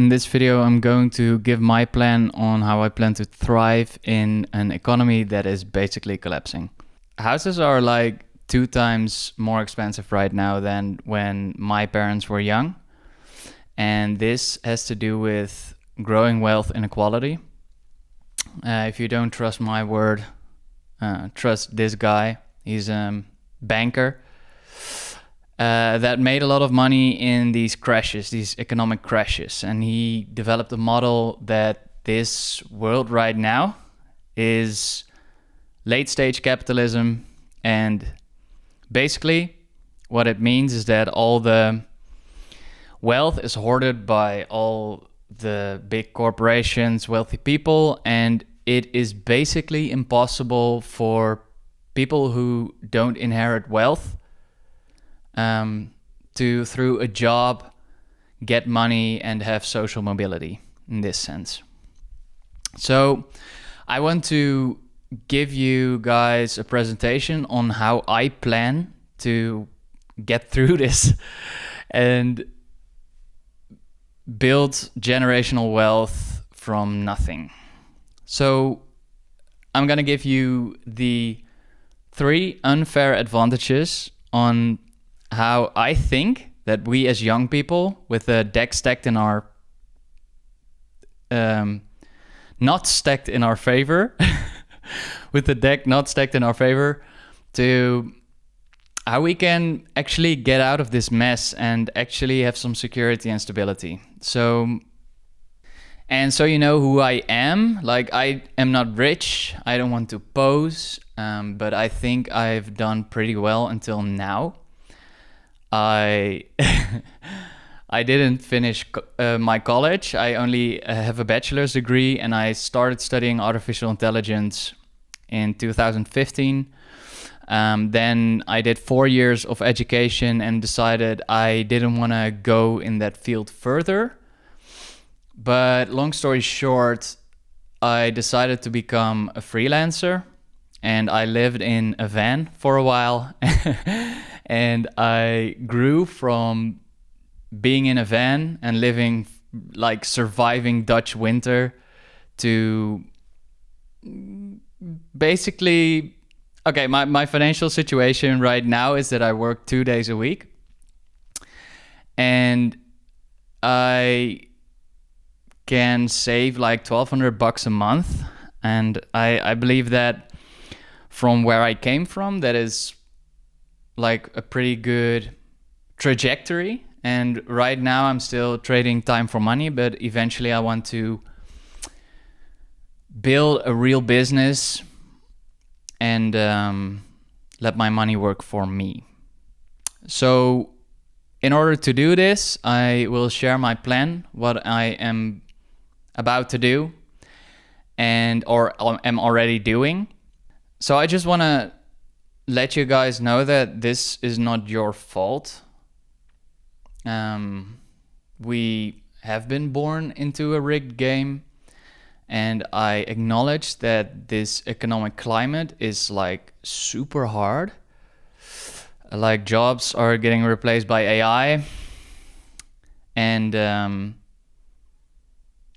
in this video, I'm going to give my plan on how I plan to thrive in an economy that is basically collapsing. Houses are like 2 times more expensive right now than when my parents were young. And this has to do with growing wealth inequality. If you don't trust my word, trust this guy. He's a banker that made a lot of money in these crashes, these economic crashes. And he developed a model that this world right now is late stage capitalism. And basically what it means is that all the wealth is hoarded by all the big corporations, wealthy people, and it is basically impossible for people who don't inherit wealth to, through a job, get money and have social mobility in this sense. So I want to give you guys a presentation on how I plan to get through this and build generational wealth from nothing. So I'm going to give you the 3 unfair advantages on how I think that we as young people with the deck stacked in our not stacked in our favor with the deck not stacked in our favor, to how we can actually get out of this mess and actually have some security and stability. So you know who I am. Like, I am not rich. I don't want to pose, but I think I've done pretty well until now. I didn't finish my college. I only have a bachelor's degree, and I started studying artificial intelligence in 2015. Then I did 4 years of education and decided I didn't want to go in that field further. But long story short, I decided to become a freelancer, and I lived in a van for a while. And I grew from being in a van and living, like, surviving Dutch winter to basically... Okay, my financial situation right now is that I work 2 days a week, and I can save like $1,200 a month. And I believe that from where I came from, that is like a pretty good trajectory. And right now I'm still trading time for money, but eventually I want to build a real business and let my money work for me. So in order to do this, I will share my plan, what I am about to do or am already doing. So I just want to let you guys know that this is not your fault. We have been born into a rigged game. And I acknowledge that this economic climate is like super hard. Like, jobs are getting replaced by AI. And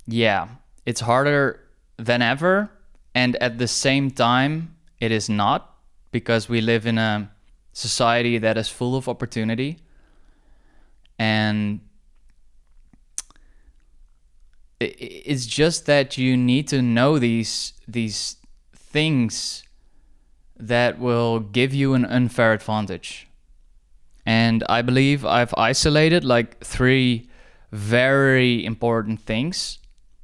yeah, it's harder than ever. And at the same time, it is not, because we live in a society that is full of opportunity. And it's just that you need to know these things that will give you an unfair advantage. And I believe I've isolated like 3 very important things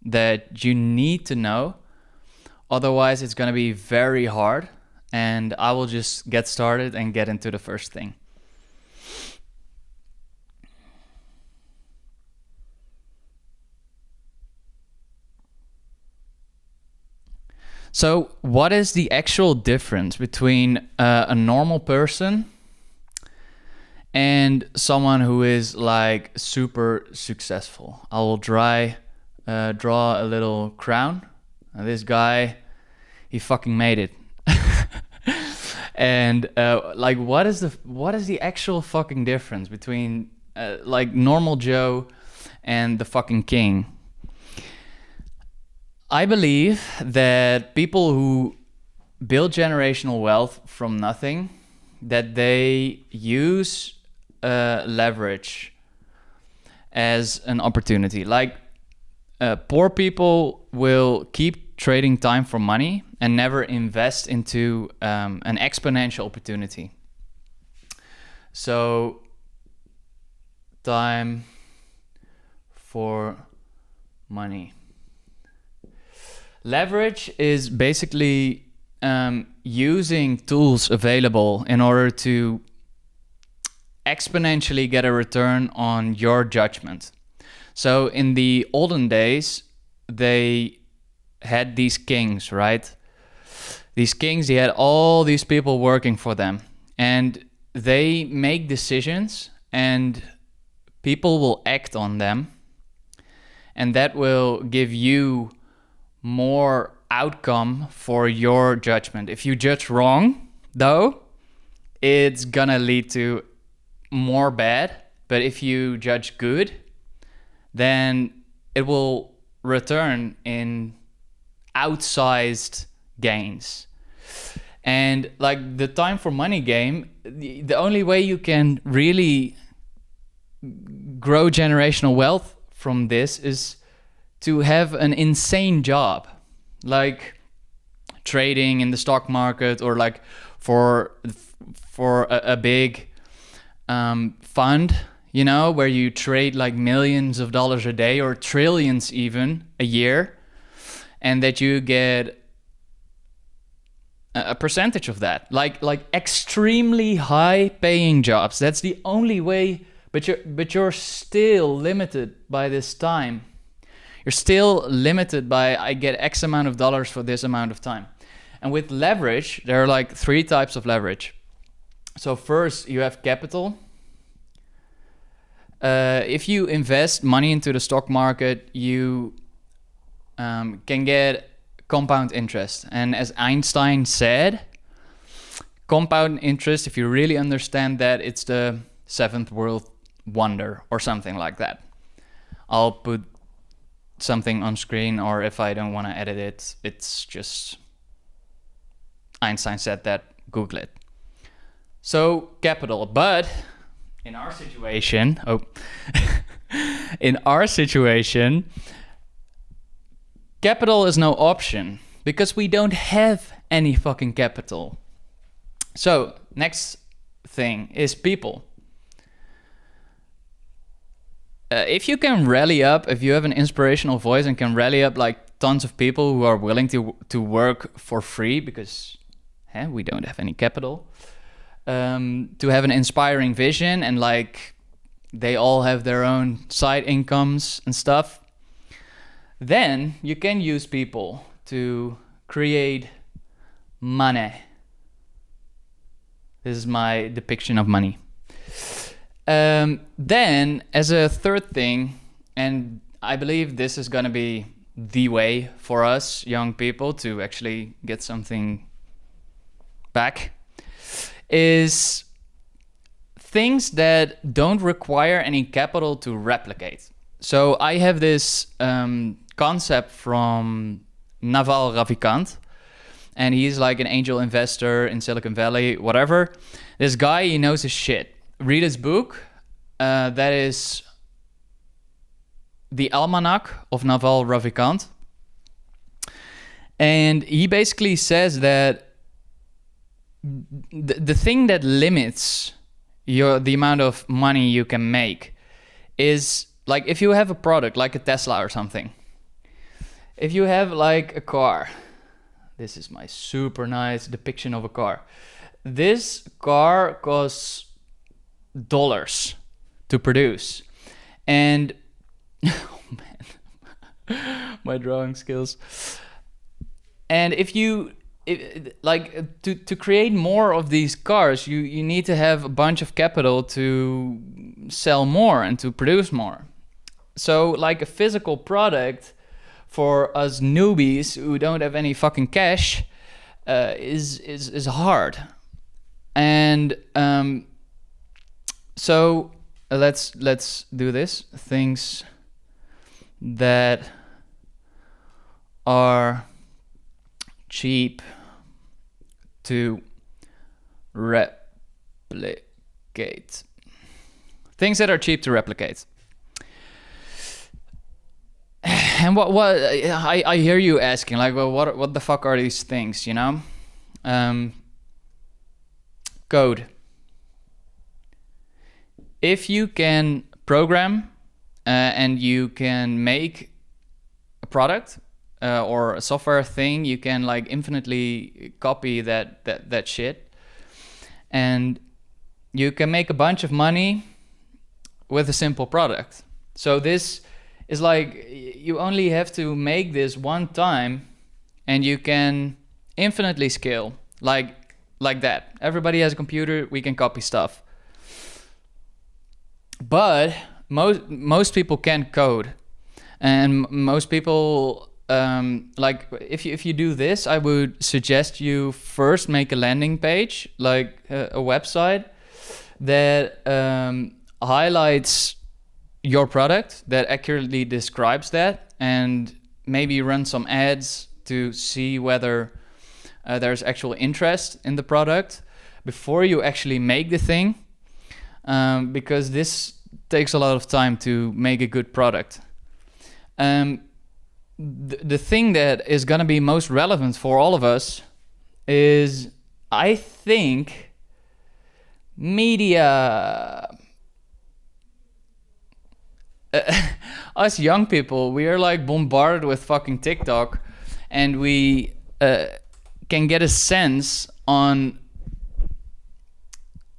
that you need to know. Otherwise, it's going to be very hard. And I will just get started and get into the first thing. So what is the actual difference between a normal person and someone who is like super successful? I will draw a little crown. This guy, he fucking made it. And like, what is the actual fucking difference between like normal Joe and the fucking king? I believe that people who build generational wealth from nothing, that they use leverage as an opportunity. Like poor people will keep trading time for money and never invest into an exponential opportunity. So time for money. Leverage is basically using tools available in order to exponentially get a return on your judgment. So in the olden days, they had these kings, right? These kings, they had all these people working for them, and they make decisions and people will act on them, and that will give you more outcome for your judgment. If you judge wrong, though, it's gonna lead to more bad. But if you judge good, then it will return in outsized gains. And like the time for money game, the only way you can really grow generational wealth from this is to have an insane job, like trading in the stock market, or like for a big fund, you know, where you trade like millions of dollars a day or trillions even a year, and that you get a percentage of that, like extremely high paying jobs. That's the only way. But you're still limited by this time. You're still limited by, I get X amount of dollars for this amount of time. And with leverage, there are like 3 types of leverage. So first, you have capital. If you invest money into the stock market, you can get compound interest. And as Einstein said, compound interest, if you really understand that, it's the 7th world wonder or something like that. I'll put something on screen, or if I don't want to edit it, it's just Einstein said that, Google it. So capital, but in our situation, capital is no option because we don't have any fucking capital. So next thing is people. If you can rally up, if you have an inspirational voice and can rally up like tons of people who are willing to work for free because we don't have any capital, to have an inspiring vision, and like they all have their own side incomes and stuff, then you can use people to create money. This is my depiction of money. Then, as a third thing, and I believe this is going to be the way for us young people to actually get something back, is things that don't require any capital to replicate. So I have this concept from Naval Ravikant, and he's like an angel investor in Silicon Valley, whatever. This guy, he knows his shit. Read his book. That is The Almanac of Naval Ravikant. And he basically says that the thing that limits the amount of money you can make is like if you have a product like a Tesla or something. If you have like a car, this is my super nice depiction of a car. This car costs dollars to produce, and oh man, my drawing skills. And if to create more of these cars, you need to have a bunch of capital to sell more and to produce more. So like a physical product for us newbies who don't have any fucking cash is hard. And so let's do this. Things that are cheap to replicate. Things that are cheap to replicate. And what I hear you asking, like, well, what the fuck are these things, you know? Code. If you can program and you can make a product or a software thing, you can like infinitely copy that shit, and you can make a bunch of money with a simple product. So this is like, you only have to make this one time and you can infinitely scale like that. Everybody has a computer, we can copy stuff. But most people can't code, and most people like if you do this, I would suggest you first make a landing page, like a website that highlights your product, that accurately describes that, and maybe run some ads to see whether there's actual interest in the product before you actually make the thing, because this takes a lot of time to make a good product. The thing that is going to be most relevant for all of us is, I think, media. Us young people, we are like bombarded with fucking TikTok, and we can get a sense on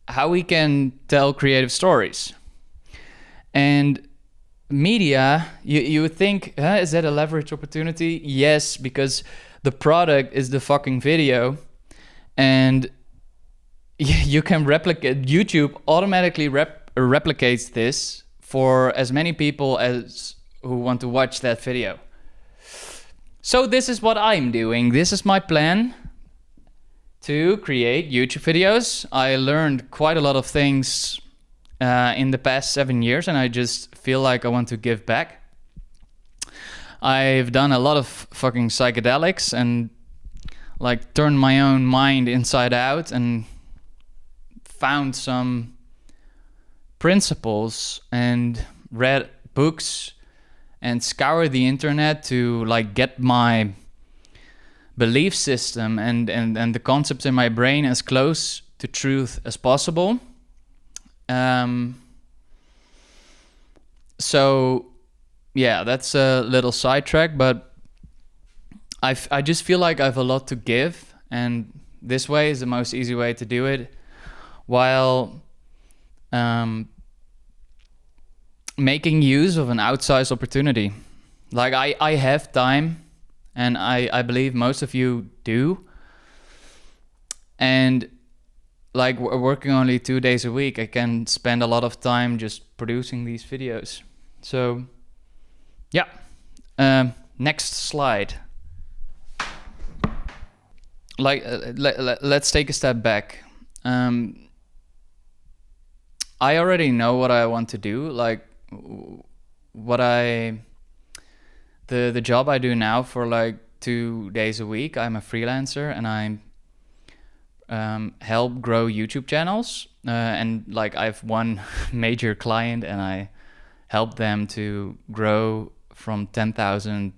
how we can tell creative stories. And media, you would think, is that a leverage opportunity? Yes, because the product is the fucking video, and you can replicate. YouTube automatically replicates this for as many people as who want to watch that video. So this is what I'm doing. This is my plan to create YouTube videos. I learned quite a lot of things in the past 7 years, and I just feel like I want to give back. I've done a lot of fucking psychedelics and like turned my own mind inside out and found some principles and read books and scoured the internet to like get my belief system and the concepts in my brain as close to truth as possible. So yeah, that's a little sidetrack, but I just feel like I have a lot to give, and this way is the most easy way to do it, while making use of an outsized opportunity. Like I have time, and I believe most of you do, and like working only 2 days a week, I can spend a lot of time just producing these videos. So yeah, next slide. Like let's take a step back. I already know what I want to do, like the job I do now for like 2 days a week. I'm a freelancer, and I help grow YouTube channels, and like I have one major client, and I help them to grow from 10,000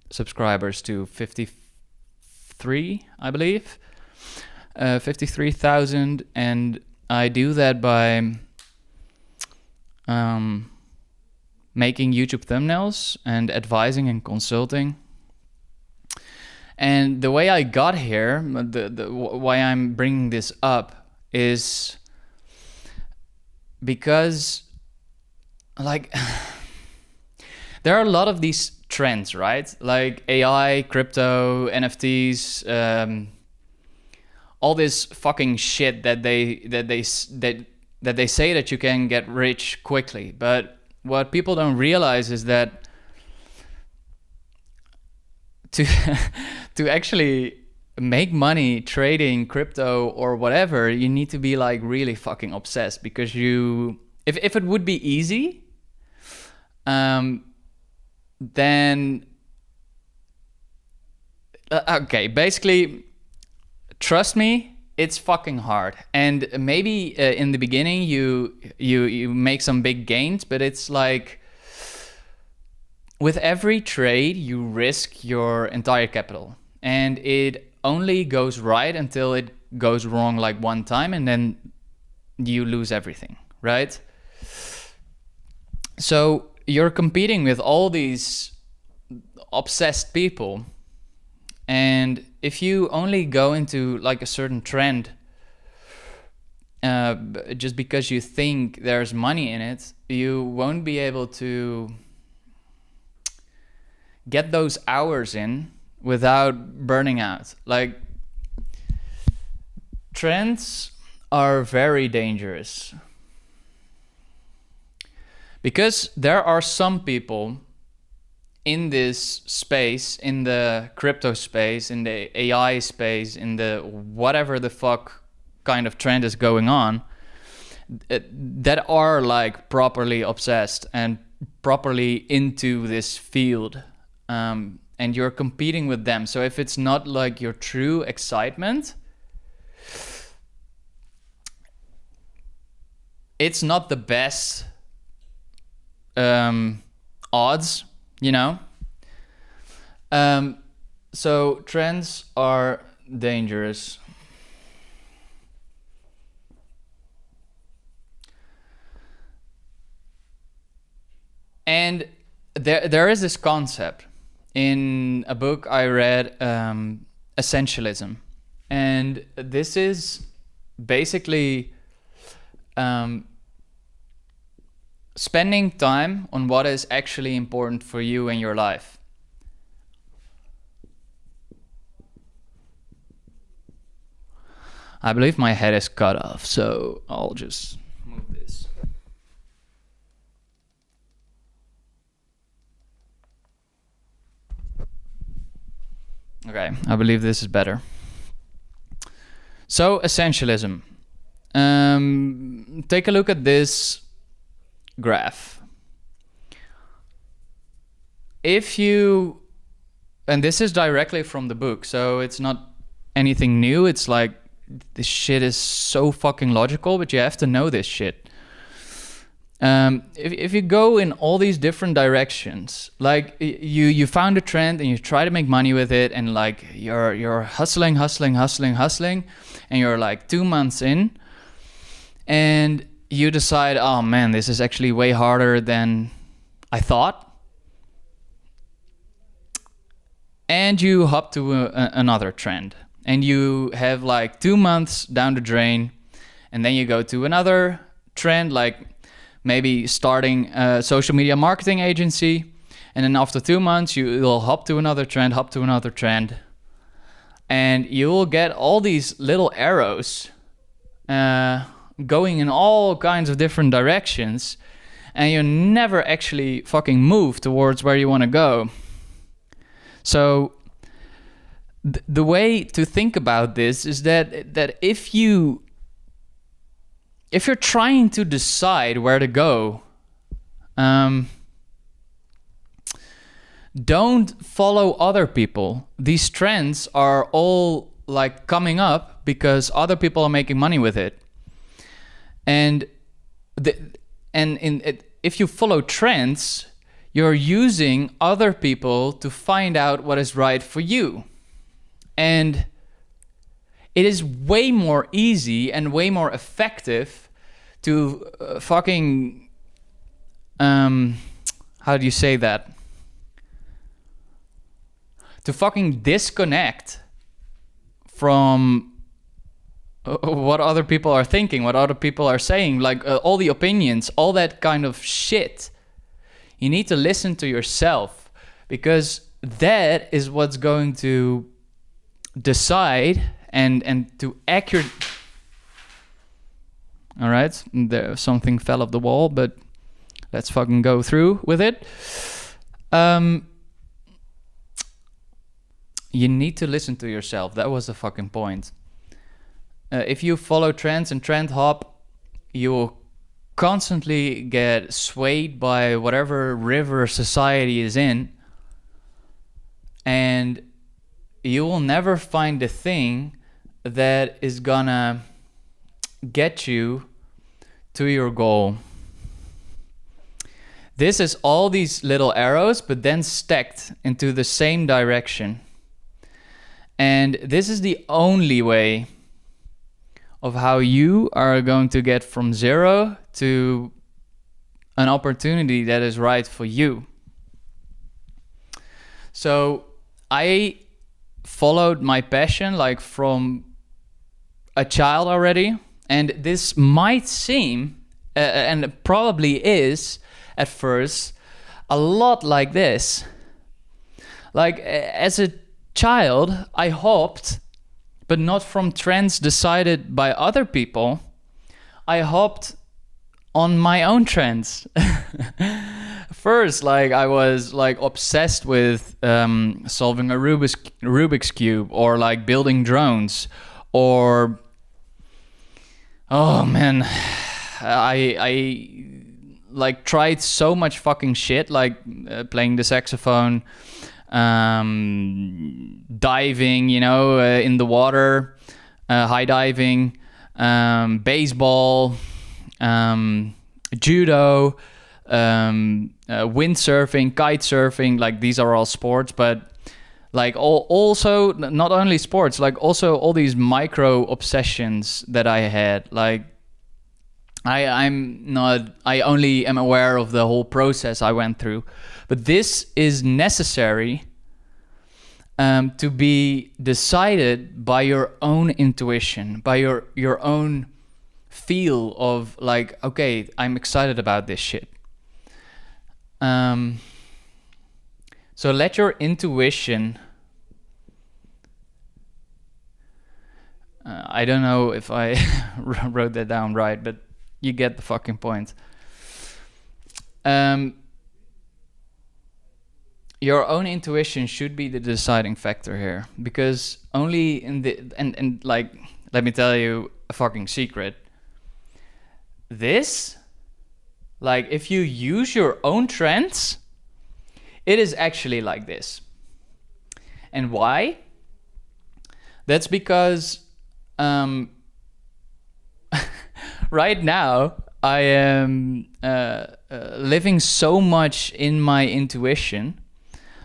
subscribers to 53, I believe, 53,000, and I do that by making YouTube thumbnails and advising and consulting. And the way I got here, why I'm bringing this up, is because like there are a lot of these trends, right? Like AI, crypto, NFTs, all this fucking shit that they say that you can get rich quickly. But what people don't realize is that to actually make money trading crypto or whatever, you need to be like really fucking obsessed, because if it would be easy, then Okay, basically, trust me, it's fucking hard. And maybe in the beginning you make some big gains, but it's like with every trade you risk your entire capital, and it only goes right until it goes wrong like one time, and then you lose everything, right? So you're competing with all these obsessed people, and if you only go into like a certain trend just because you think there's money in it, you won't be able to get those hours in without burning out. Like, trends are very dangerous because there are some people in this space, in the crypto space, in the AI space, in the whatever the fuck kind of trend is going on, that are like properly obsessed and properly into this field, and you're competing with them. So if it's not like your true excitement, it's not the best odds, you know? So trends are dangerous. And there is this concept in a book I read, essentialism. And this is basically spending time on what is actually important for you in your life. I believe my head is cut off, so I'll just move this. Okay, I believe this is better. So, essentialism. Take a look at this graph. If you, and this is directly from the book, so it's not anything new. It's like, this shit is so fucking logical, but you have to know this shit. If you go in all these different directions, like you found a trend and you try to make money with it, and like you're hustling, and you're like 2 months in, and you decide, oh man, this is actually way harder than I thought, and you hop to another trend, and you have like 2 months down the drain, and then you go to another trend, like maybe starting a social media marketing agency, and then after 2 months you'll hop to another trend, and you'll get all these little arrows going in all kinds of different directions, and you never actually fucking move towards where you want to go. So the way to think about this is that if you're trying to decide where to go, don't follow other people. These trends are all like coming up because other people are making money with it. And if you follow trends, you're using other people to find out what is right for you. And it is way more easy and way more effective to fucking how do you say that? To fucking disconnect from what other people are thinking, what other people are saying, like all the opinions, all that kind of shit. You need to listen to yourself, because that is what's going to decide and to accurate. All right, there something fell off the wall, but let's fucking go through with it. You need to listen to yourself. That was the fucking point. If you follow trends and trend hop, you will constantly get swayed by whatever river society is in, and you will never find the thing that is gonna get you to your goal. This is all these little arrows, but then stacked into the same direction. And this is the only way of how you are going to get from 0 to an opportunity that is right for you. So I followed my passion like from a child already. And this might seem, and it probably is at first, a lot like this. Like as a child, I hopped, but not from trends decided by other people. I hopped on my own trends. First, like I was like obsessed with solving a Rubik's Cube, or like building drones, or oh man, I like tried so much fucking shit, like playing the saxophone, diving, in the water, high diving, baseball, judo, windsurfing, kite surfing. Like these are all sports, but like also not only sports, like also all these micro obsessions that I had. Like I only am aware of the whole process I went through, but this is necessary to be decided by your in intuition, by your own feel of like, okay, I'm excited about this shit. So let your intuition, I don't know if I wrote that down right, but you get the fucking point. Your own intuition should be the deciding factor here, because only in the and like, let me tell you a fucking secret. This, like, if you use your own trends, it is actually like this. And why? That's because right now I am living so much in my intuition.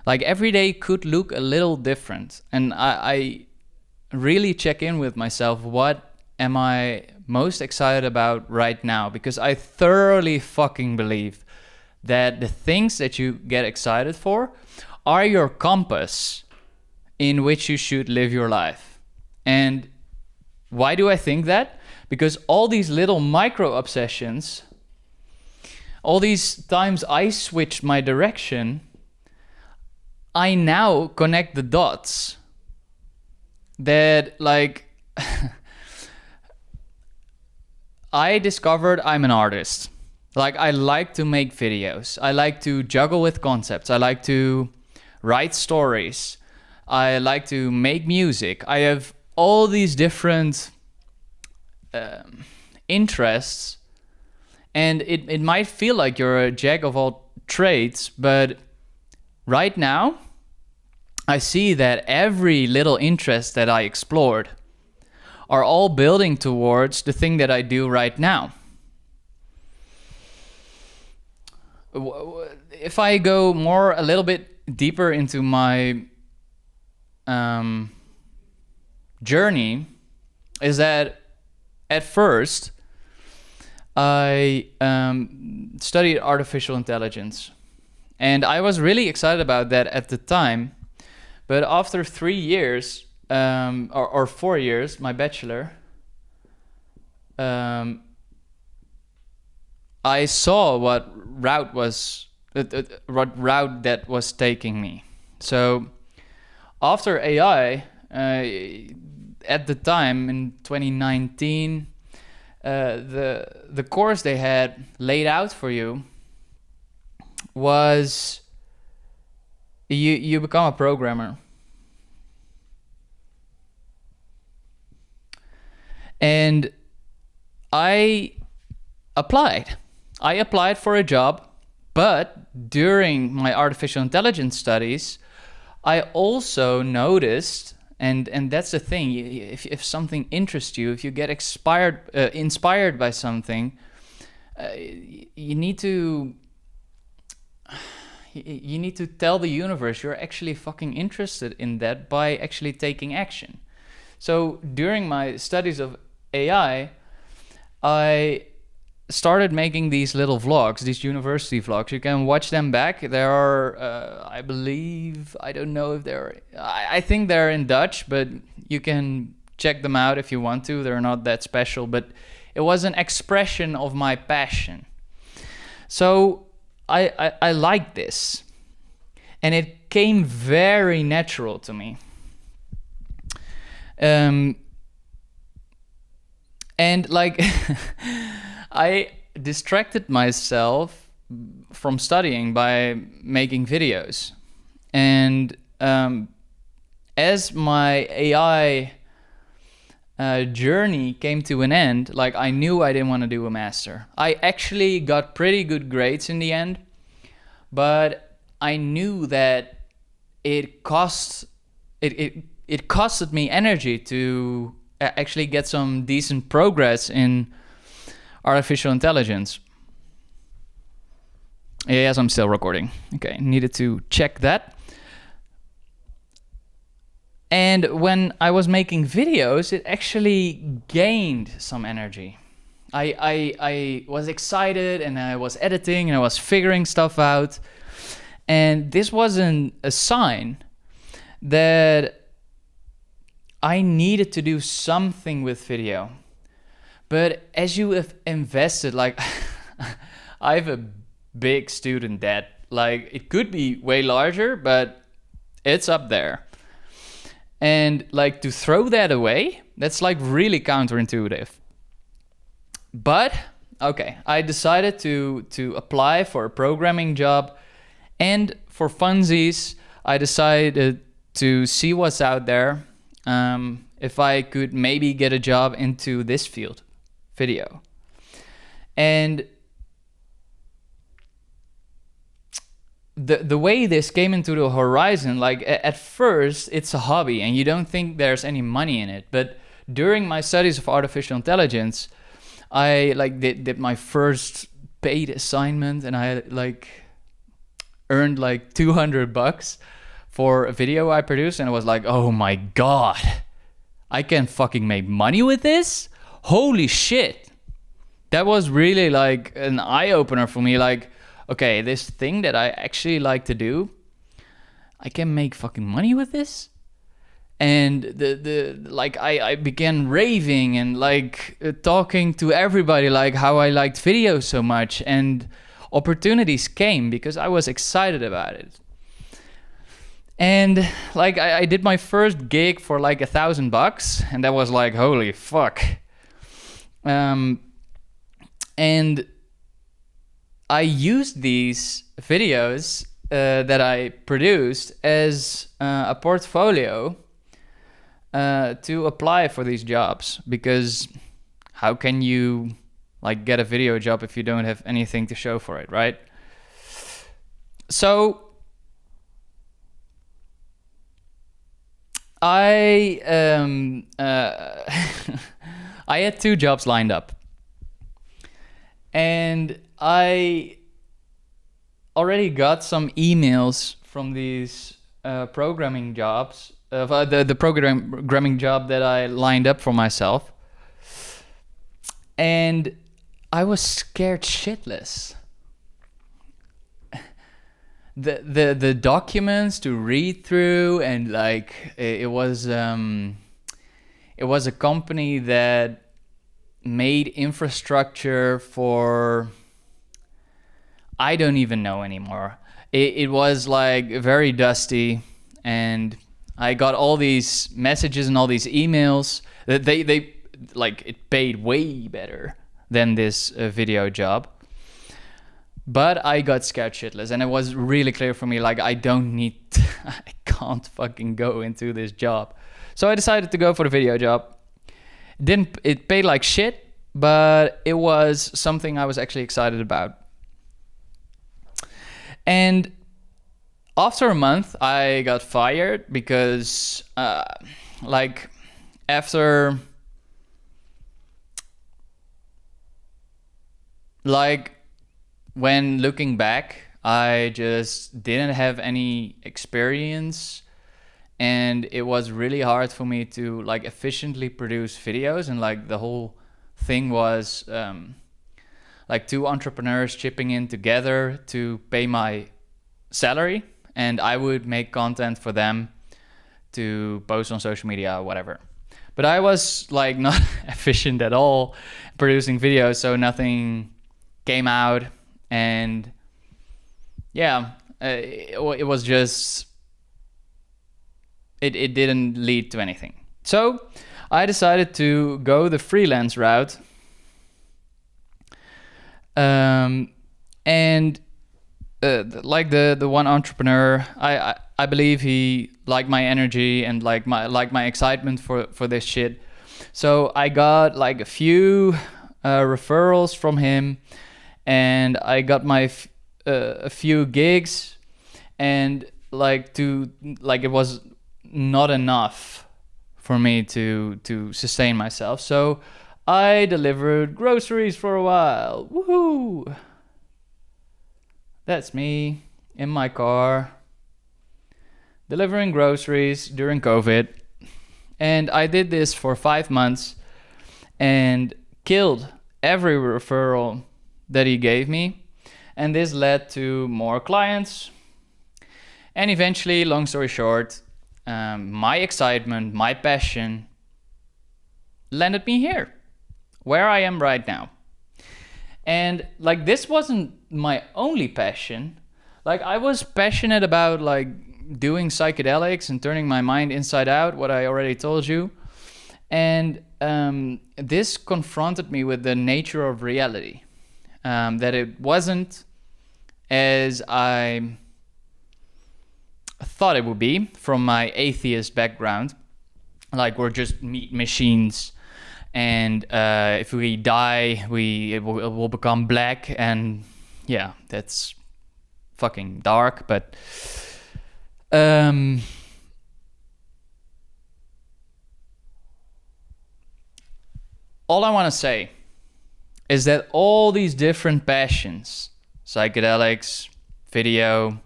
Like every day could look a little different, and I really check in with myself. What am I most excited about right now? Because I thoroughly fucking believe that the things that you get excited for are your compass in which you should live your life. And why do I think that? Because all these little micro obsessions, all these times I switched my direction, I now connect the dots that, like, I discovered I'm an artist. Like, I like to make videos. I like to juggle with concepts. I like to write stories. I like to make music. I have all these different interests. And it might feel like you're a jack of all trades, but right now, I see that every little interest that I explored are all building towards the thing that I do right now. If I go a little bit deeper into my journey, is that at first I studied artificial intelligence. And I was really excited about that at the time. But after 3 years, or 4 years, my bachelor, I saw what route that was taking me. So after AI, at the time in 2019, the course they had laid out for you was you become a programmer. And I applied for a job, but during my artificial intelligence studies, I also noticed, and that's the thing, if something interests you, if you get inspired by something, you need to tell the universe you're actually fucking interested in that by actually taking action. So during my studies of AI, I started making these little vlogs, these university vlogs. You can watch them back. There are, I believe, I don't know if they're, I think they're in Dutch, but you can check them out if you want to. They're not that special, but it was an expression of my passion. So I liked this, and it came very natural to me. And like I distracted myself from studying by making videos. And as my AI journey came to an end, like I knew I didn't want to do a master. I actually got pretty good grades in the end, but I knew that it costed me energy to actually get some decent progress in artificial intelligence. Yes, I'm still recording. Okay, needed to check that. And when I was making videos, it actually gained some energy. I was excited, and I was editing, and I was figuring stuff out. And this wasn't a sign that I needed to do something with video. But as you have invested, like I have a big student debt. Like it could be way larger, but it's up there. And like to throw that away, that's like really counterintuitive. But okay, I decided to apply for a programming job, and for funsies, I decided to see what's out there. If I could maybe get a job into this field, video. And the way this came into the horizon, like at first it's a hobby and you don't think there's any money in it. But during my studies of artificial intelligence, I like did my first paid assignment, and I like earned like $200 for a video I produced, and I was like, oh my god, I can fucking make money with this? Holy shit. That was really like an eye-opener for me. Like, okay, this thing that I actually like to do, I can make fucking money with this? And I began raving and like talking to everybody like how I liked video so much, and opportunities came because I was excited about it. And like I did my first gig for like $1,000, and that was like, holy fuck. And I used these videos that I produced as a portfolio to apply for these jobs, because how can you like get a video job if you don't have anything to show for it, right? So I I had 2 jobs lined up, and I already got some emails from these programming jobs, the programming job that I lined up for myself, and I was scared shitless. The documents to read through, and like it was a company that made infrastructure for, I don't even know anymore. It was like very dusty, and I got all these messages and all these emails that they like, it paid way better than this video job. But I got scared shitless, and it was really clear for me, like, I can't fucking go into this job. So I decided to go for the video job. It paid like shit, but it was something I was actually excited about. And After a month, I got fired because, like, after, like, when looking back, I just didn't have any experience, and it was really hard for me to like efficiently produce videos. And like the whole thing was like two entrepreneurs chipping in together to pay my salary, and I would make content for them to post on social media or whatever. But I was like not efficient at all producing videos, so nothing came out. And yeah, it was just, it didn't lead to anything. So I decided to go the freelance route. And like the one entrepreneur, I believe he liked my energy and like my excitement for this shit. So I got like a few referrals from him, and I got my a few gigs, and it was not enough for me to sustain myself. So I delivered groceries for a while. Woohoo! That's me in my car delivering groceries during COVID. And I did this for 5 months and killed every referral that he gave me. And this led to more clients. And eventually, long story short, my excitement, my passion landed me here, where I am right now. And like, this wasn't my only passion. Like, I was passionate about like doing psychedelics and turning my mind inside out, what I already told you. And this confronted me with the nature of reality, that it wasn't as I thought it would be from my atheist background. Like, we're just meat machines, and if we die, it will become black. And yeah, that's fucking dark. But all I want to say is that all these different passions, psychedelics, video,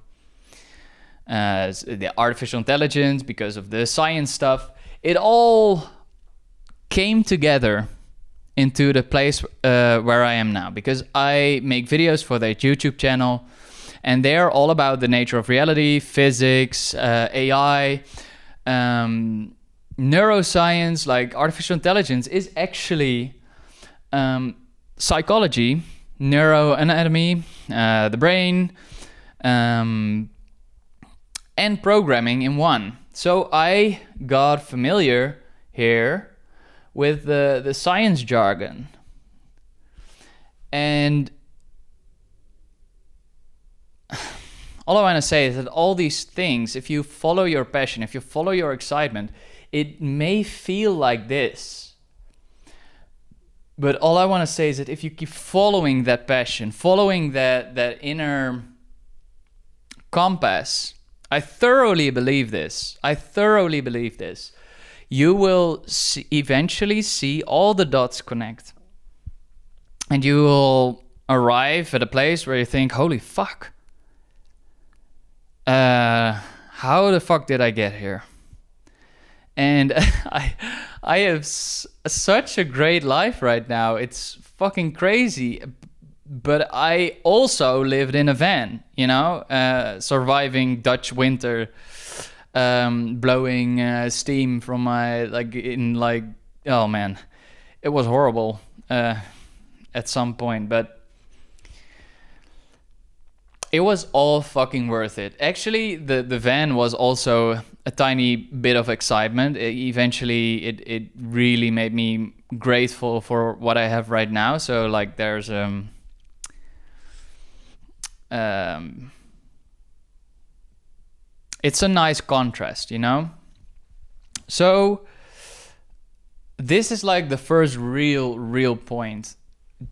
the artificial intelligence, because of the science stuff, it all came together into the place where I am now, because I make videos for their YouTube channel, and they're all about the nature of reality, physics, AI, neuroscience. Like, artificial intelligence is actually psychology, neuroanatomy, the brain, and programming in one. So I got familiar here with the science jargon. And all I want to say is that all these things, if you follow your passion, if you follow your excitement, it may feel like this. But all I want to say is that if you keep following that passion, following that inner compass, I thoroughly believe this. You will eventually see all the dots connect. And you will arrive at a place where you think, holy fuck. How the fuck did I get here? And I have such a great life right now. It's fucking crazy. But I also lived in a van, you know, surviving Dutch winter, blowing steam from my, oh man, it was horrible at some point, but it was all fucking worth it. Actually, the van was also a tiny bit of excitement. Eventually, it really made me grateful for what I have right now. So like, there's it's a nice contrast, you know? So this is like the first real point.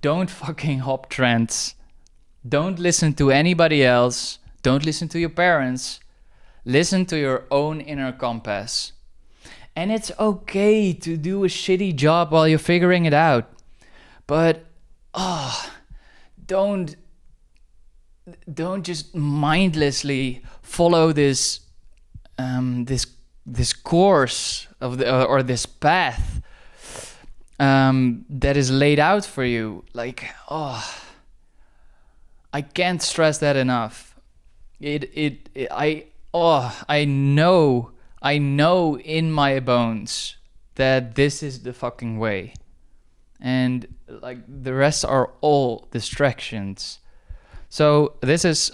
Don't fucking hop trends. Don't listen to anybody else. Don't listen to your parents. Listen to your own inner compass. And it's okay to do a shitty job while you're figuring it out. But don't just mindlessly follow this this course of or this path that is laid out for you. Like, I can't stress that enough. I know in my bones that this is the fucking way. And like the rest are all distractions. So this is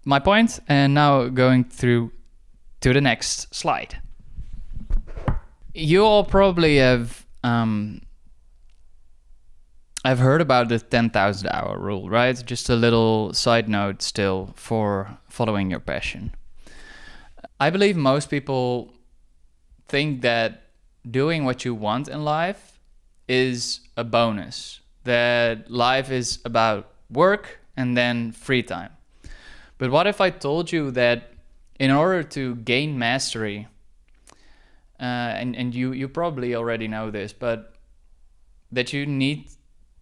my point, and now going through to the next slide. You all probably have I've heard about the 10,000 hour rule, right? Just a little side note still for following your passion. I believe most people think that doing what you want in life is a bonus, that life is about work and then free time. But what if I told you that in order to gain mastery, and you probably already know this, but that you need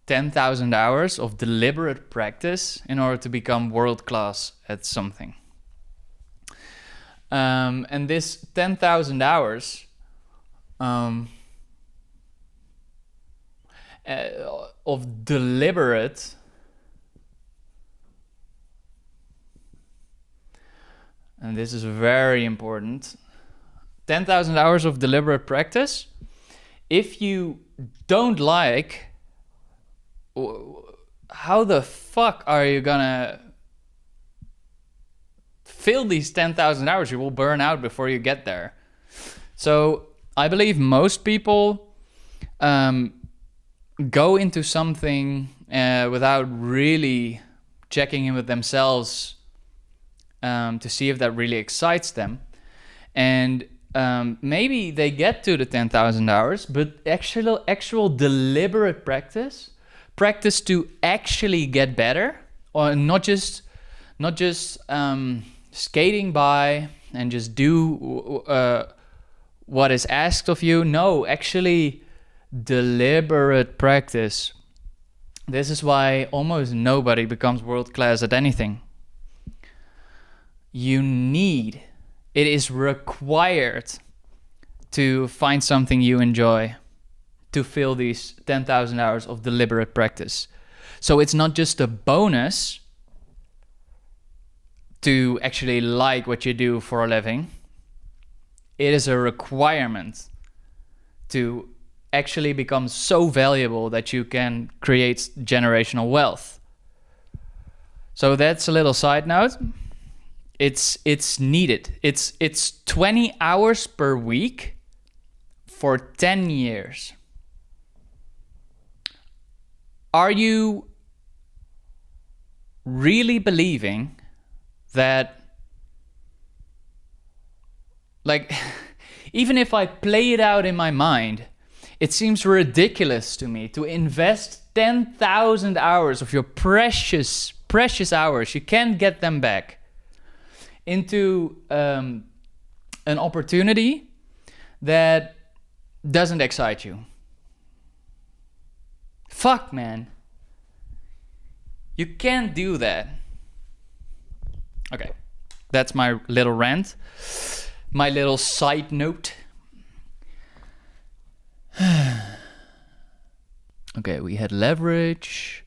10,000 hours of deliberate practice in order to become world class at something. And this 10,000 hours of deliberate and this is very important, 10,000 hours of deliberate practice. If you don't like, how the fuck are you gonna fill these 10,000 hours? You will burn out before you get there. So I believe most people go into something without really checking in with themselves to see if that really excites them. And maybe they get to the 10,000 hours, but actual deliberate practice to actually get better, or not just skating by and just do what is asked of you. No, actually deliberate practice. This is why almost nobody becomes world class at anything. It is required to find something you enjoy to fill these 10,000 hours of deliberate practice. So it's not just a bonus to actually like what you do for a living. It is a requirement to actually become so valuable that you can create generational wealth. So that's a little side note. It's needed. It's 20 hours per week for 10 years. Are you really believing that, like, even if I play it out in my mind, it seems ridiculous to me to invest 10,000 hours of your precious hours, you can't get them back, into an opportunity that doesn't excite you. Fuck, man. You can't do that. Okay, that's my little rant, my little side note. Okay, we had leverage.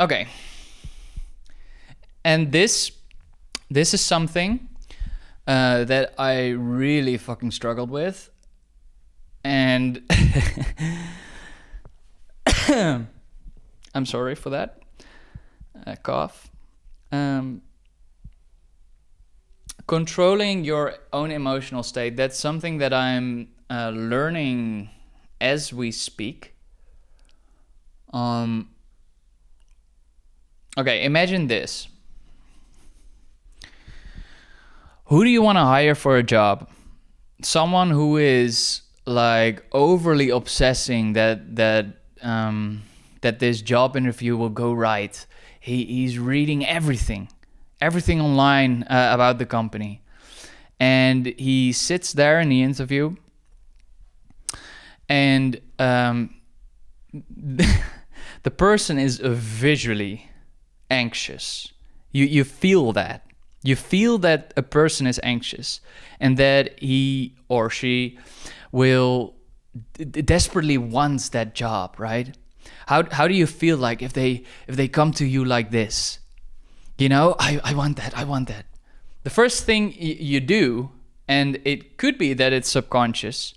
Okay. And this is something that I really fucking struggled with. And I'm sorry for that. Cough. Controlling your own emotional state, that's something that I'm learning as we speak. Okay, imagine this. Who do you want to hire for a job? Someone who is like overly obsessing that that this job interview will go right. He's reading everything online about the company. And he sits there in the interview, and the person is visually anxious. You feel that. You feel that a person is anxious, and that he or she will desperately wants that job, right? How do you feel like if they come to you like this? You know, I want that, I want that. The first thing you do, and it could be that it's subconscious,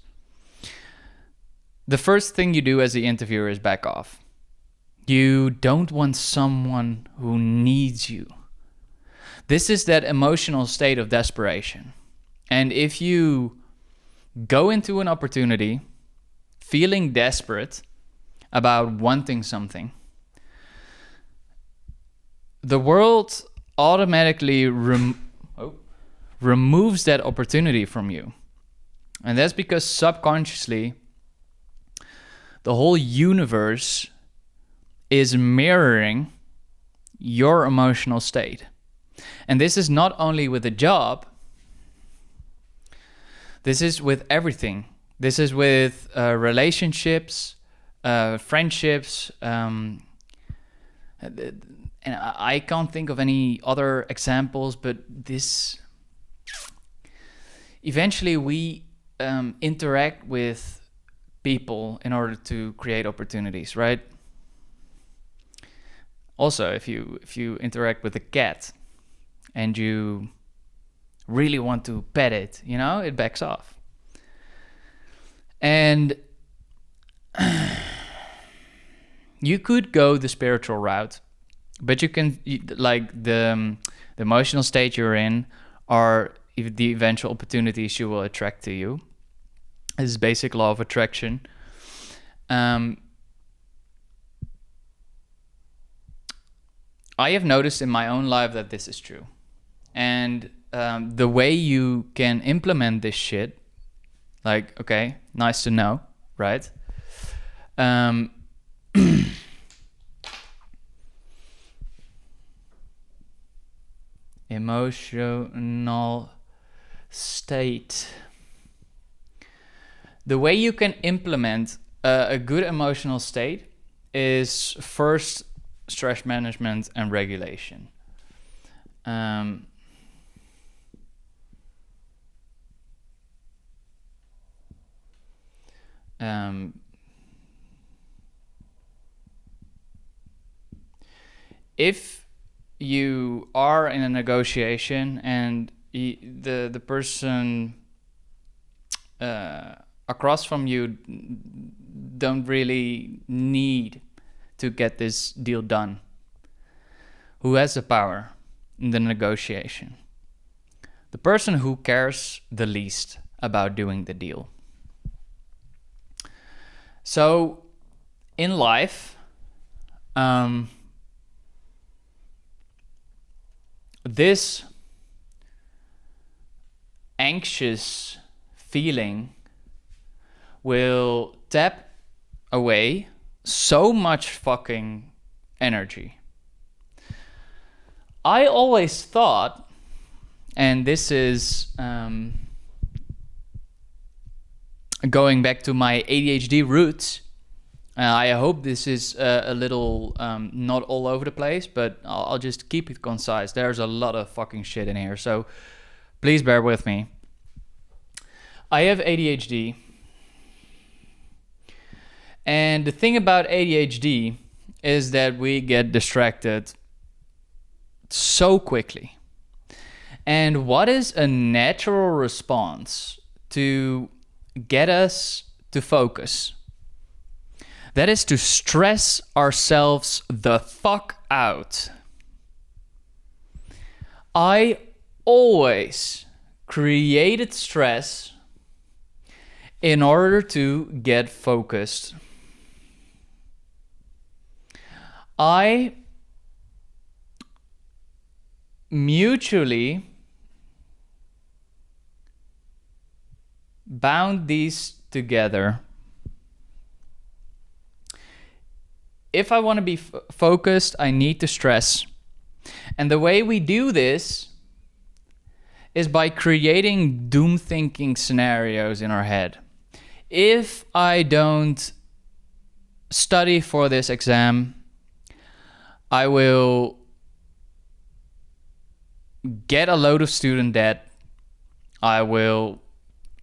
the first thing you do as the interviewer is back off. You don't want someone who needs you. This is that emotional state of desperation. And if you go into an opportunity feeling desperate about wanting something, the world automatically removes that opportunity from you. And that's because subconsciously, the whole universe is mirroring your emotional state. And this is not only with a job, this is with everything. This is with relationships, friendships, and I can't think of any other examples, but this, eventually we interact with people in order to create opportunities, right? Also, if you interact with a cat and you really want to pet it, you know, it backs off. And you could go the spiritual route, but you can, like the emotional state you're in, are the eventual opportunities you will attract to you. This is basic law of attraction. I have noticed in my own life that this is true. And the way you can implement this shit, like, okay, nice to know, right? Emotional state. The way you can implement a good emotional state is first stress management and regulation. If you are in a negotiation and the person across from you don't really need to get this deal done, who has the power in the negotiation? The person who cares the least about doing the deal. So in life, this anxious feeling will tap away so much fucking energy. I always thought, and this is going back to my ADHD roots, I hope this is a little not all over the place, but I'll just keep it concise. There's a lot of fucking shit in here, so please bear with me. I have ADHD. And the thing about ADHD is that we get distracted so quickly. And what is a natural response to get us to focus? That is to stress ourselves the fuck out. I always created stress in order to get focused. I mutually bound these together. if I want to be focused, I need to stress. And the way we do this is by creating doom thinking scenarios in our head. If I don't study for this exam, I will get a load of student debt. I will,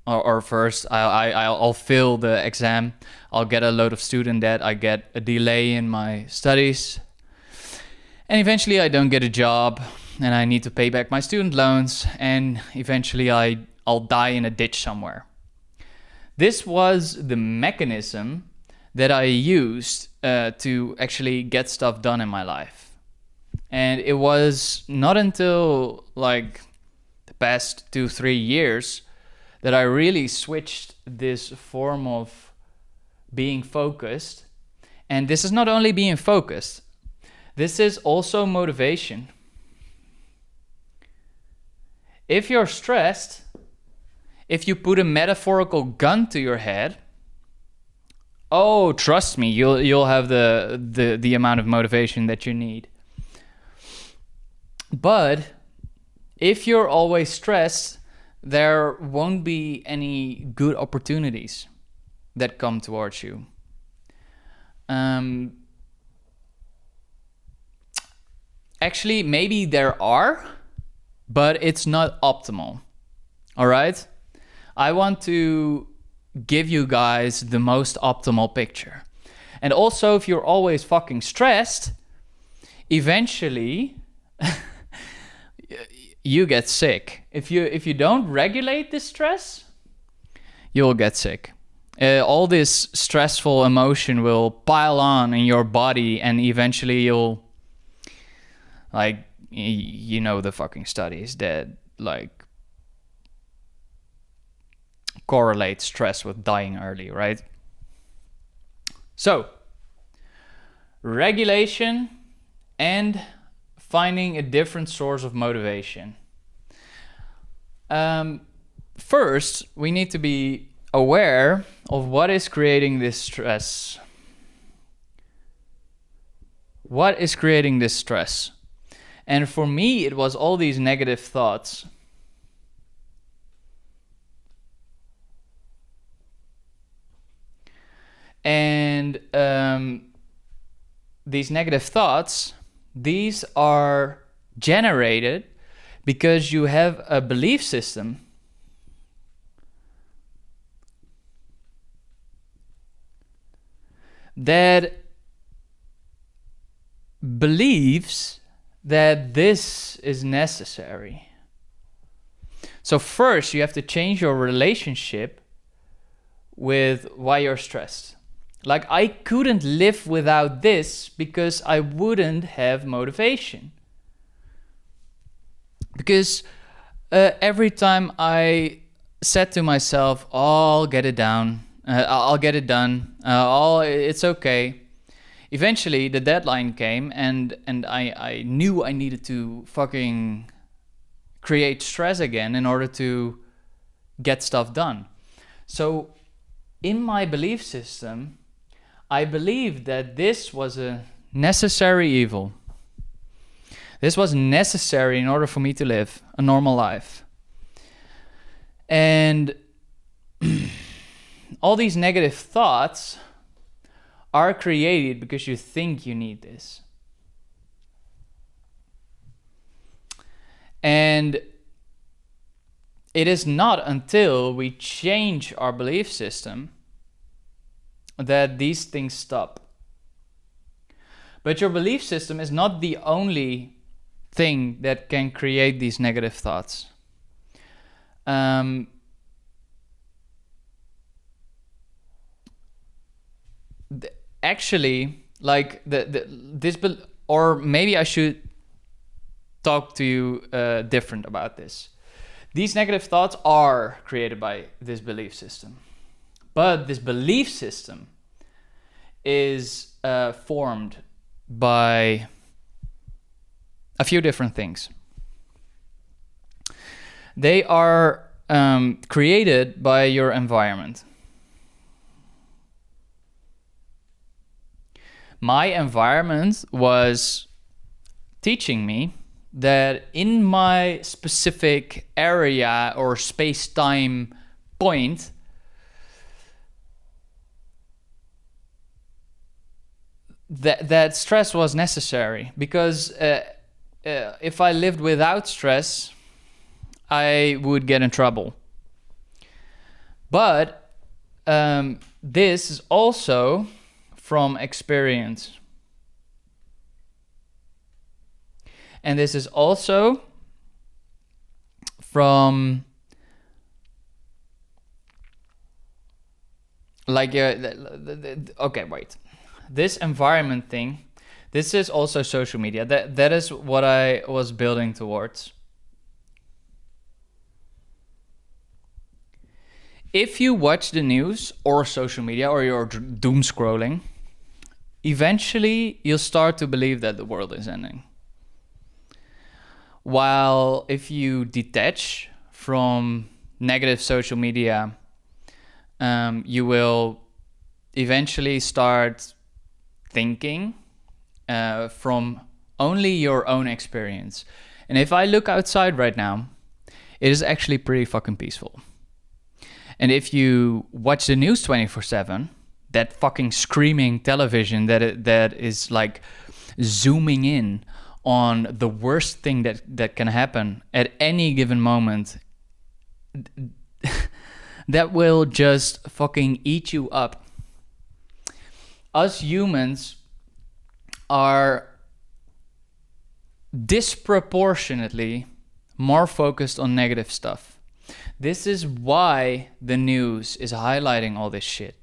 or first, I'll fail the exam. I'll get a load of student debt. I get a delay in my studies. And eventually I don't get a job and I need to pay back my student loans. And eventually I'll die in a ditch somewhere. This was the mechanism that I used to actually get stuff done in my life. And it was not until like the past 2-3 years that I really switched this form of being focused. And this is not only being focused, this is also motivation. If you're stressed, if you put a metaphorical gun to your head, oh, trust me, you'll have the amount of motivation that you need. But if you're always stressed, there won't be any good opportunities that come towards you. Actually, maybe there are, but it's not optimal. All right? I want to give you guys the most optimal picture. And also, if you're always fucking stressed, eventually you get sick. If you don't regulate this stress, you'll get sick. All this stressful emotion will pile on in your body, and eventually you'll, like, you know, the fucking studies that like correlate stress with dying early, right? So, regulation and finding a different source of motivation. First, we need to be aware of what is creating this stress. What is creating this stress? And for me, it was all these negative thoughts. And these negative thoughts, these are generated because you have a belief system that believes that this is necessary. So first, you have to change your relationship with why you're stressed. Like, I couldn't live without this because I wouldn't have motivation. Because every time I said to myself, oh, I'll get it down, I'll get it done, it's okay. Eventually, the deadline came, and I knew I needed to fucking create stress again in order to get stuff done. So, in my belief system, I believed that this was a necessary evil. This was necessary in order for me to live a normal life. And all these negative thoughts are created because you think you need this. And it is not until we change our belief system that these things stop. But your belief system is not the only thing that can create these negative thoughts. Actually, like or maybe I should talk to you different about this. These negative thoughts are created by this belief system. But this belief system is formed by a few different things. They are created by your environment. my environment was teaching me that in my specific area or space-time point, that stress was necessary, because if I lived without stress, I would get in trouble. But this is also from experience. And this is also from okay, wait. This environment thing, this is also social media. That is what I was building towards. If you watch the news or social media or you're doom scrolling, eventually you'll start to believe that the world is ending. While if you detach from negative social media, you will eventually start thinking from only your own experience. And if I look outside right now, it is actually pretty fucking peaceful. And if you watch the news 24/7, that fucking screaming television that is like zooming in on the worst thing that can happen at any given moment, that will just fucking eat you up. Us humans are disproportionately more focused on negative stuff. This is why the news is highlighting all this shit.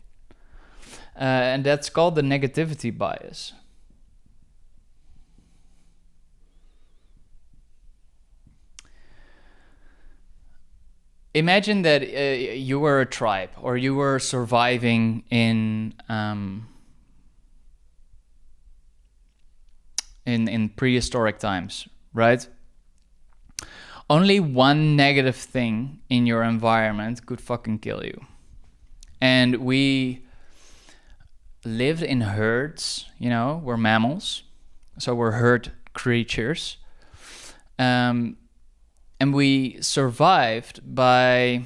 And that's called the negativity bias. Imagine that you were a tribe, or you were surviving in prehistoric times, right? Only one negative thing in your environment could fucking kill you. And we lived in herds, we're mammals, so we're herd creatures. And we survived by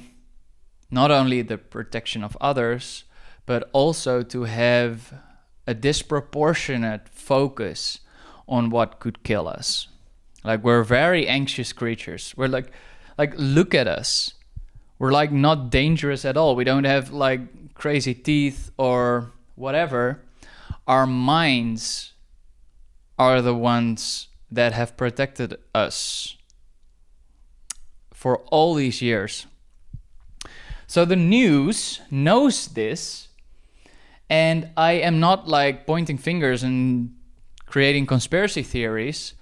not only the protection of others, but also to have a disproportionate focus on what could kill us. Like, we're very anxious creatures. We're like look at us. We're like not dangerous at all. We don't have like crazy teeth or whatever. Our minds are the ones that have protected us for all these years. So the news knows this, and I am not like pointing fingers and creating conspiracy theories.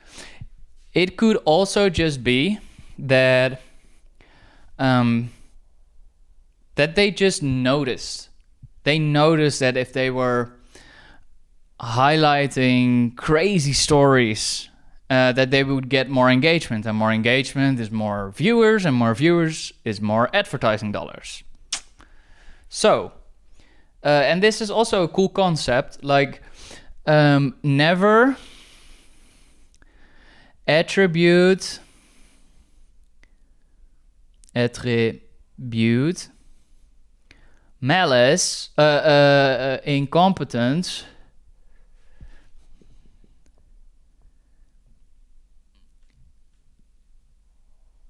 It could also just be that that they just noticed. They noticed that if they were highlighting crazy stories, that they would get more engagement, and more engagement is more viewers, and more viewers is more advertising dollars. So, and this is also a cool concept, like never attribute malice, incompetence,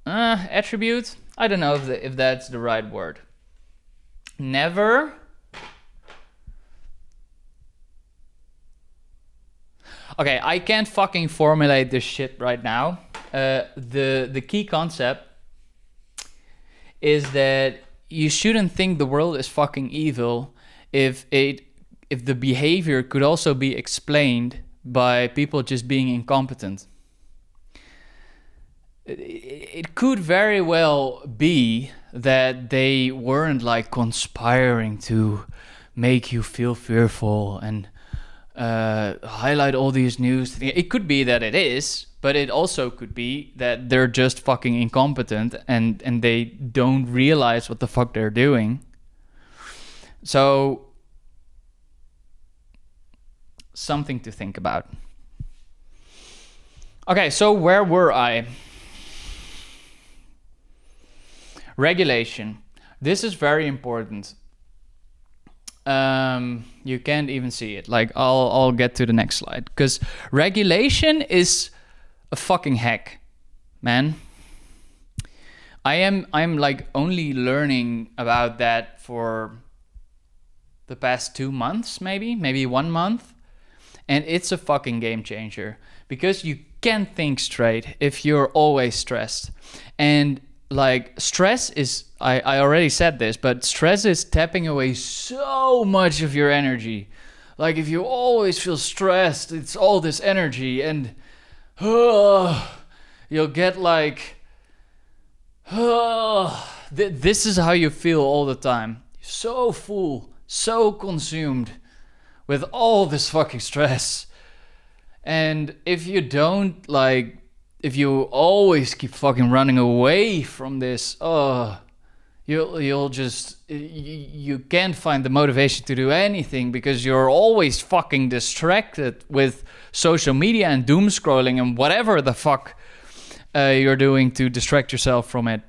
attribute, I don't know if that's the right word. Never okay, I can't fucking formulate this shit right now. The key concept is that you shouldn't think the world is fucking evil if the behavior could also be explained by people just being incompetent. It could very well be that they weren't like conspiring to make you feel fearful and highlight all these news. It could be that it is, but it also could be that they're just fucking incompetent and they don't realize what the fuck they're doing. So something to think about. Okay, so where were I? Regulation. This is very important. You can't even see it. Like, I'll get to the next slide, because regulation is a fucking hack, man. I'm like only learning about that for the past 2 months, maybe 1 month, and it's a fucking game changer, because you can't think straight if you're always stressed. And like, stress is, I already said this, but stress is tapping away so much of your energy. Like, if you always feel stressed, it's all this energy, and you'll get like, this is how you feel all the time. So full, so consumed with all this fucking stress. And if you don't, like, if you always keep fucking running away from this, you'll just, you can't find the motivation to do anything, because you're always fucking distracted with social media and doom scrolling and whatever the fuck you're doing to distract yourself from it.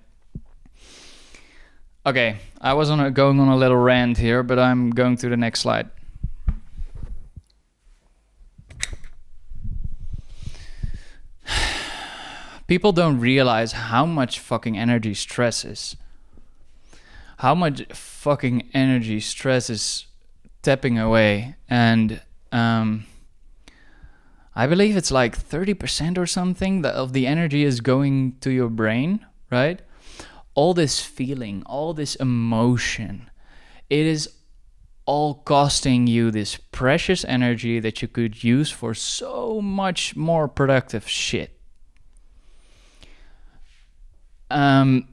Okay, I was going on a little rant here, but I'm going to the next slide. People don't realize how much fucking energy stress is. How much fucking energy stress is tapping away. And I believe it's like 30% or something of the energy is going to your brain, right? All this feeling, all this emotion, it is all costing you this precious energy that you could use for so much more productive shit. And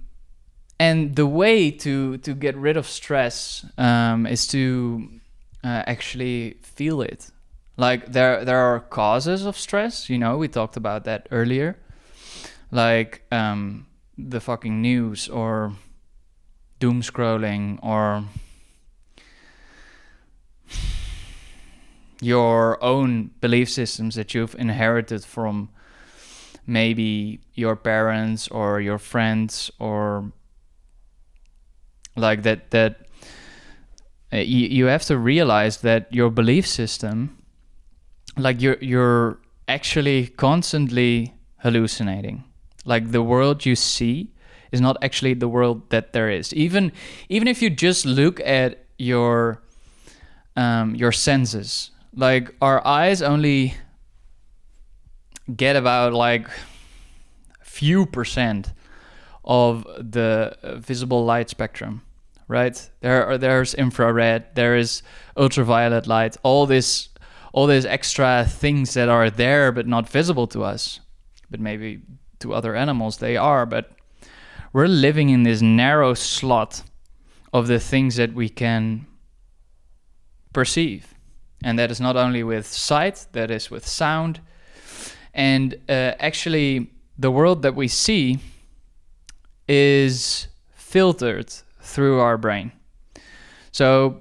the way to get rid of stress is to actually feel it. Like, there are causes of stress, you know, we talked about that earlier. Like the fucking news, or doom scrolling, or your own belief systems that you've inherited from maybe your parents or your friends, or like that you have to realize that your belief system, like, you're actually constantly hallucinating. Like, the world you see is not actually the world that there is. Even if you just look at your senses, like, our eyes only get about like few percent of the visible light spectrum, right? There's infrared, there is ultraviolet light, all these extra things that are there but not visible to us, but maybe to other animals they are. But we're living in this narrow slot of the things that we can perceive, and that is not only with sight, that is with sound. And actually, the world that we see is filtered through our brain. So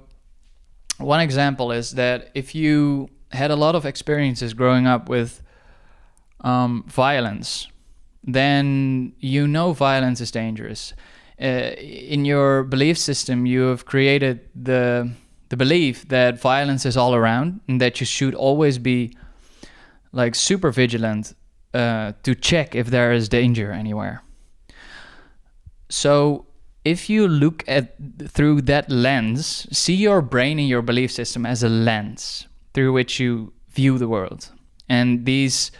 one example is that if you had a lot of experiences growing up with violence, then you know violence is dangerous. In your belief system, you have created the belief that violence is all around, and that you should always be like super vigilant to check if there is danger anywhere. So if you look at through that lens, see your brain and your belief system as a lens through which you view the world. And these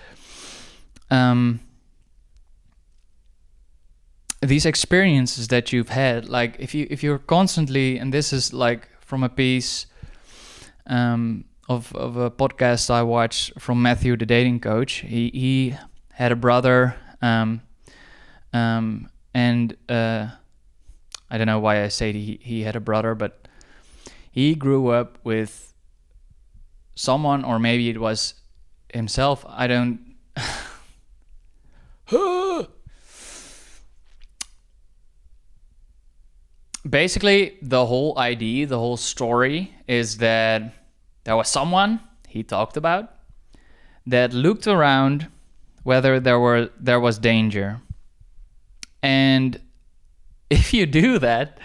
experiences that you've had, like if you're constantly, and this is like from a piece of a podcast I watched from Matthew, the dating coach. He had a brother, and I don't know why I say he had a brother, but he grew up with someone, or maybe it was himself. I don't. Basically, the whole idea, the whole story is that there was someone, he talked about that looked around whether there was danger. And if you do that,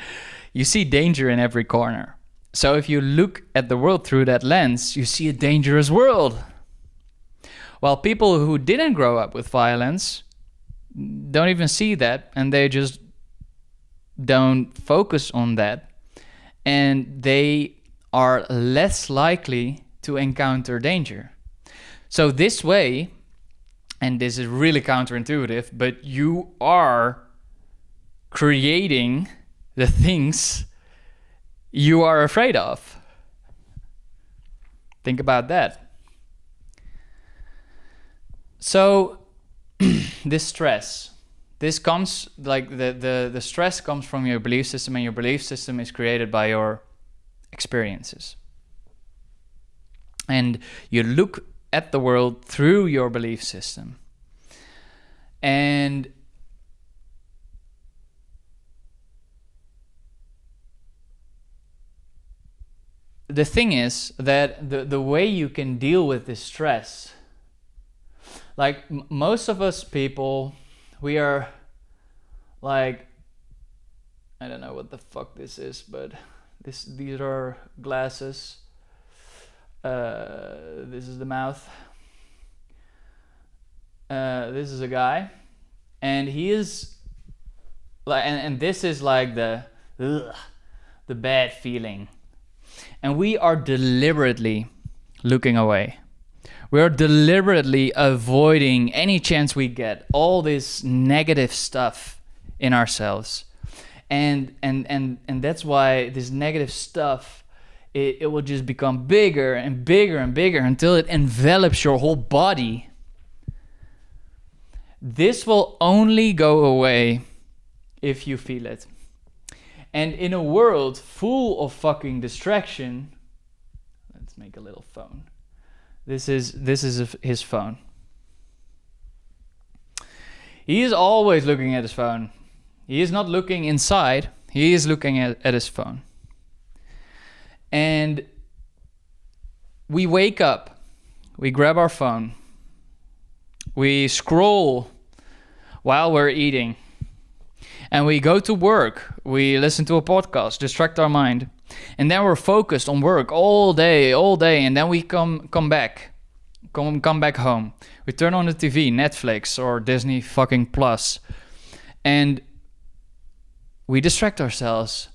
you see danger in every corner. So if you look at the world through that lens, you see a dangerous world. While people who didn't grow up with violence don't even see that, and they just don't focus on that, and they are less likely to encounter danger. So this way, and this is really counterintuitive, but you are creating the things you are afraid of. Think about that. So this stress, this comes, like the stress comes from your belief system, and your belief system is created by your experiences. And you look at the world through your belief system. And the thing is that the way you can deal with this stress, like most of us people, we are like, I don't know what the fuck this is, but these are glasses. This is the mouth. This is a guy, and he is like, and this is like the bad feeling, and we are deliberately looking away. We are deliberately avoiding any chance we get, all this negative stuff in ourselves, and that's why this negative stuff, it will just become bigger and bigger and bigger until it envelops your whole body. This will only go away if you feel it. And in a world full of fucking distraction, let's make a little phone. This is his phone. He is always looking at his phone. He is not looking inside. He is looking at his phone. And we wake up, we grab our phone, we scroll while we're eating, and we go to work, we listen to a podcast, distract our mind, and then we're focused on work all day, and then we come back home. We turn on the TV, Netflix or Disney fucking Plus, and we distract ourselves.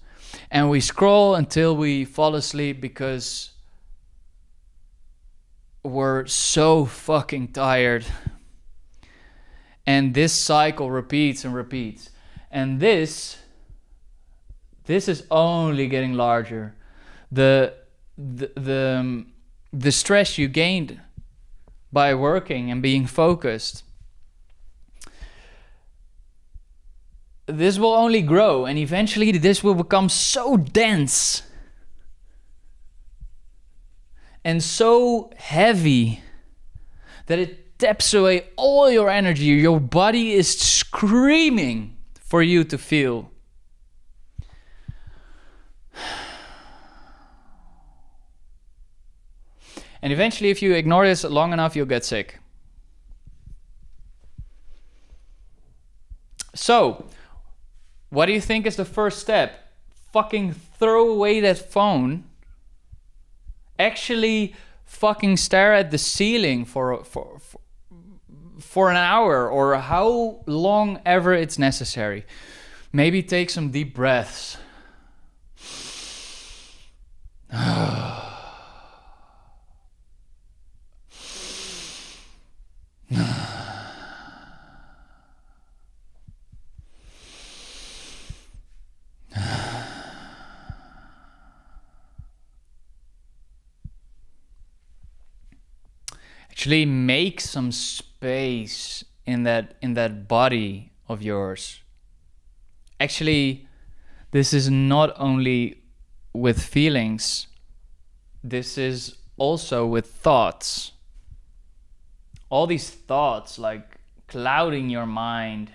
And we scroll until we fall asleep because we're so fucking tired. And this cycle repeats and repeats. And this is only getting larger. The stress you gained by working and being focused, this will only grow, and eventually this will become so dense and so heavy that it taps away all your energy. Your body is screaming for you to feel. And eventually, if you ignore this long enough, you'll get sick. So, what do you think is the first step? Fucking throw away that phone. Actually fucking stare at the ceiling for an hour or how long ever it's necessary. Maybe take some deep breaths. Actually make some space in that body of yours. Actually, this is not only with feelings, this is also with thoughts. All these thoughts like clouding your mind.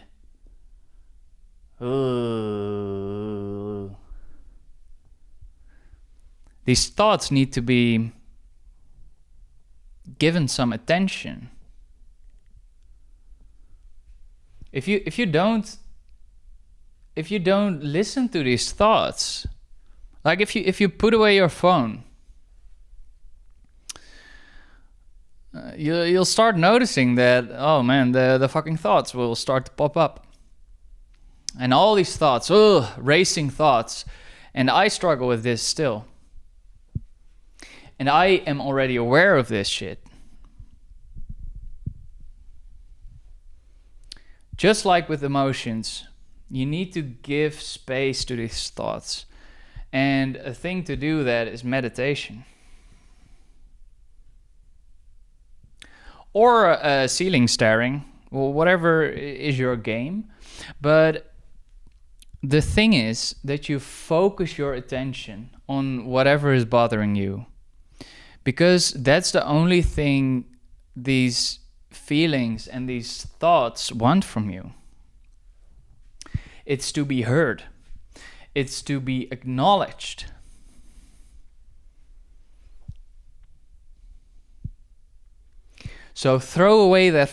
Ooh. These thoughts need to be given some attention. If you don't listen to these thoughts, like if you put away your phone, you'll start noticing that, oh man, the fucking thoughts will start to pop up. And all these thoughts, racing thoughts. And I struggle with this still. And I am already aware of this shit. Just like with emotions, you need to give space to these thoughts. And a thing to do that is meditation. Or ceiling staring, or whatever is your game. But the thing is that you focus your attention on whatever is bothering you. Because that's the only thing these feelings and these thoughts want from you. It's to be heard. It's to be acknowledged. So throw away that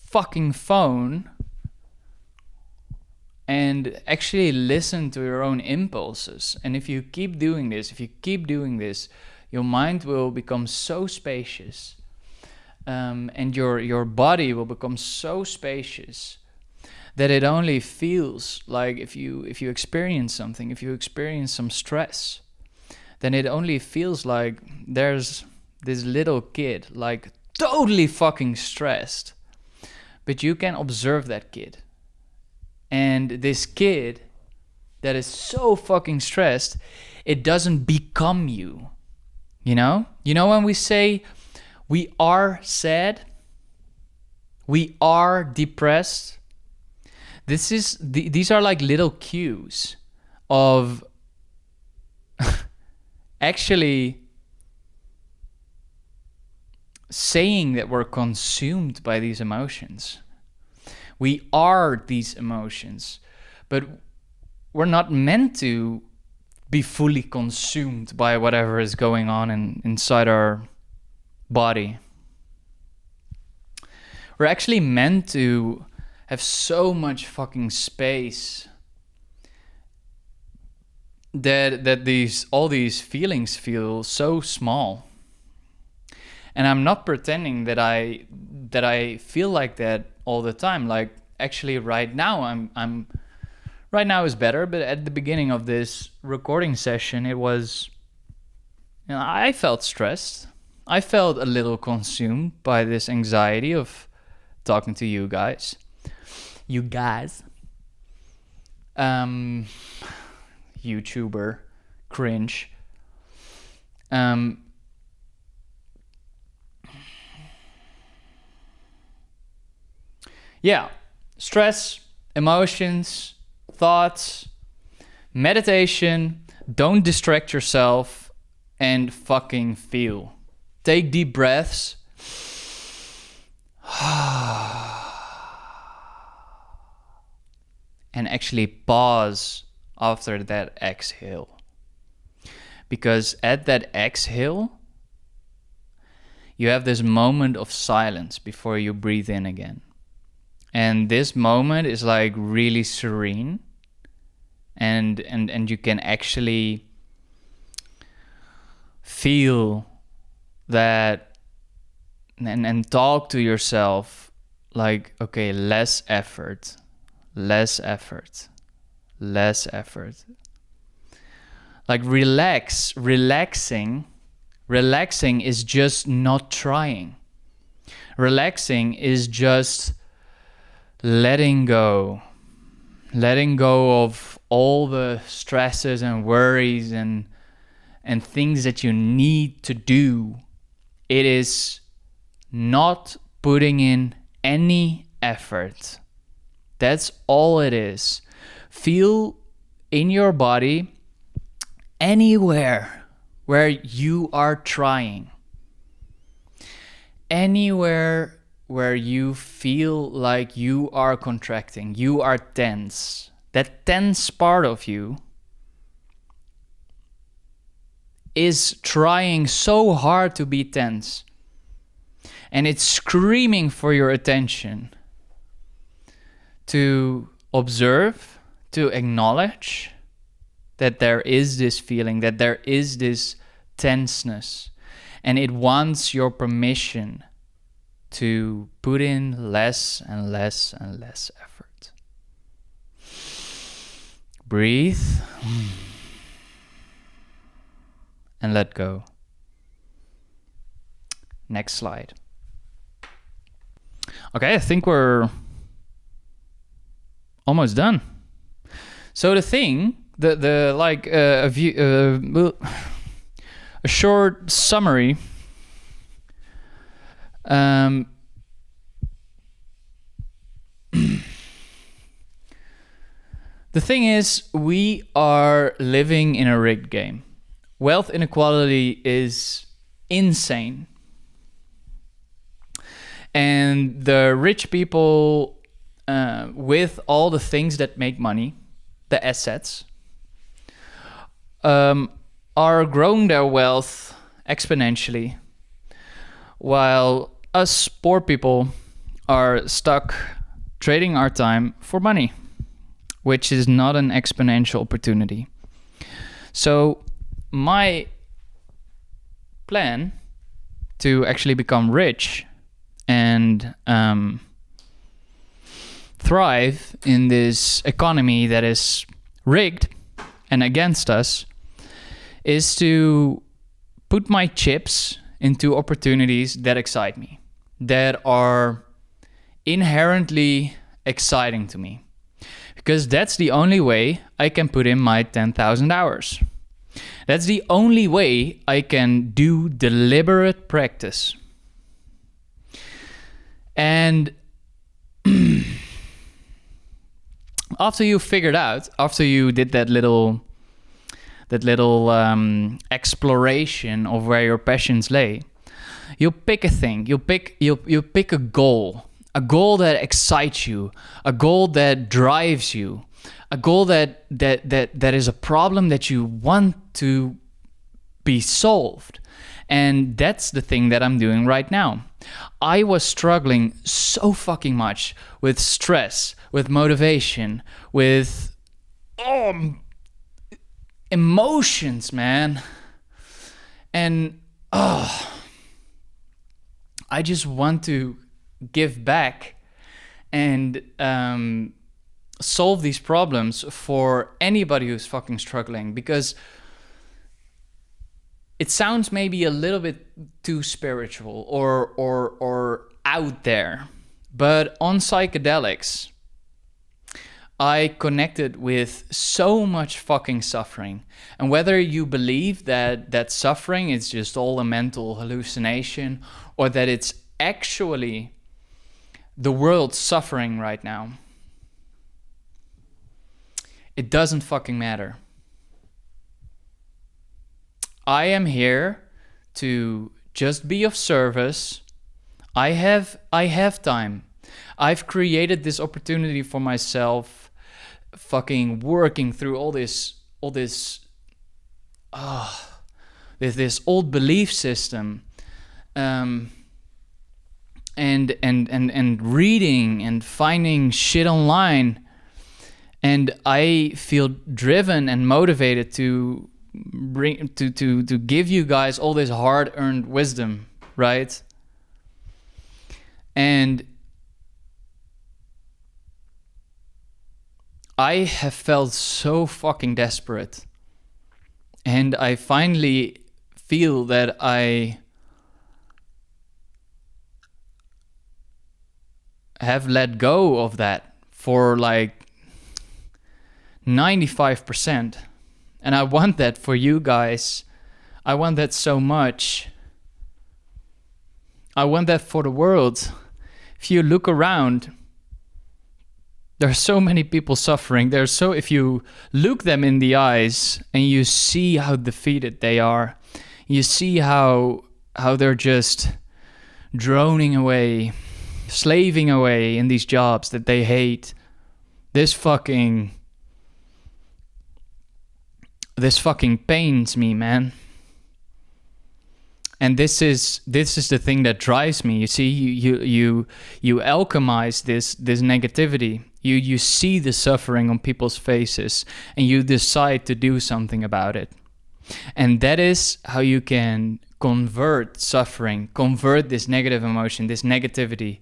fucking phone and actually listen to your own impulses. And if you keep doing this, your mind will become so spacious, and your body will become so spacious that it only feels like if you experience something, if you experience some stress, then it only feels like there's this little kid, like totally fucking stressed, but you can observe that kid. And this kid that is so fucking stressed, it doesn't become you. You know when we say we are sad, we are depressed, these are like little cues of actually saying that we're consumed by these emotions. We are these emotions, but we're not meant to be fully consumed by whatever is going on inside our body. We're actually meant to have so much fucking space that all these feelings feel so small. And I'm not pretending that I feel like that all the time. Like actually right now I'm right now is better, but at the beginning of this recording session it was, I felt stressed. I felt a little consumed by this anxiety of talking to you guys. YouTuber cringe. Yeah, stress, emotions, thoughts, meditation, don't distract yourself, and fucking feel. Take deep breaths. And actually pause after that exhale. Because at that exhale, you have this moment of silence before you breathe in again. And this moment is like really serene, and you can actually feel that and talk to yourself like, okay, less effort. Like relaxing is just not trying. Relaxing is just letting go of all the stresses and worries and things that you need to do. It is not putting in any effort. That's all it is. Feel in your body anywhere where you are trying. Anywhere where you feel like you are contracting, you are tense. That tense part of you is trying so hard to be tense. and it's screaming for your attention to observe, to acknowledge that there is this feeling, that there is this tenseness, and it wants your permission to put in less and less and less effort. Breathe and let go. Next slide. Okay, I think we're almost done. So the thing, a short summary. The thing is, we are living in a rigged game. Wealth inequality is insane. And the rich people, with all the things that make money, the assets, are growing their wealth exponentially, while us poor people are stuck trading our time for money, which is not an exponential opportunity. So my plan to actually become rich and thrive in this economy that is rigged and against us is to put my chips into opportunities that excite me, that are inherently exciting to me. Because that's the only way I can put in my 10,000 hours. That's the only way I can do deliberate practice. And after you figured out, after you did that little exploration of where your passions lay, you'll pick a thing. You'll pick a goal that excites you, a goal that drives you, a goal that is a problem that you want to be solved. And that's the thing that I'm doing right now. I was struggling so fucking much with stress, with motivation, with emotions, man. And I just want to give back and solve these problems for anybody who's fucking struggling, because it sounds maybe a little bit too spiritual or out there, but on psychedelics I connected with so much fucking suffering. And whether you believe that suffering is just all a mental hallucination, or that it's actually the world suffering right now, it doesn't fucking matter. I am here to just be of service. I have time. I've created this opportunity for myself, fucking working through all this old belief system, and reading and finding shit online, and I feel driven and motivated to give you guys all this hard-earned wisdom, right? And I have felt so fucking desperate, and I finally feel that I have let go of that for like 95%. And I want that for you guys. I want that so much. I want that for the world. If you look around, there are so many people suffering. If you look them in the eyes and you see how defeated they are, you see how they're just droning away, slaving away in these jobs that they hate. This fucking pains me, man. And this is the thing that drives me. You see, you alchemize this negativity. You see the suffering on people's faces, and you decide to do something about it. And that is how you can convert suffering, convert this negative emotion, this negativity,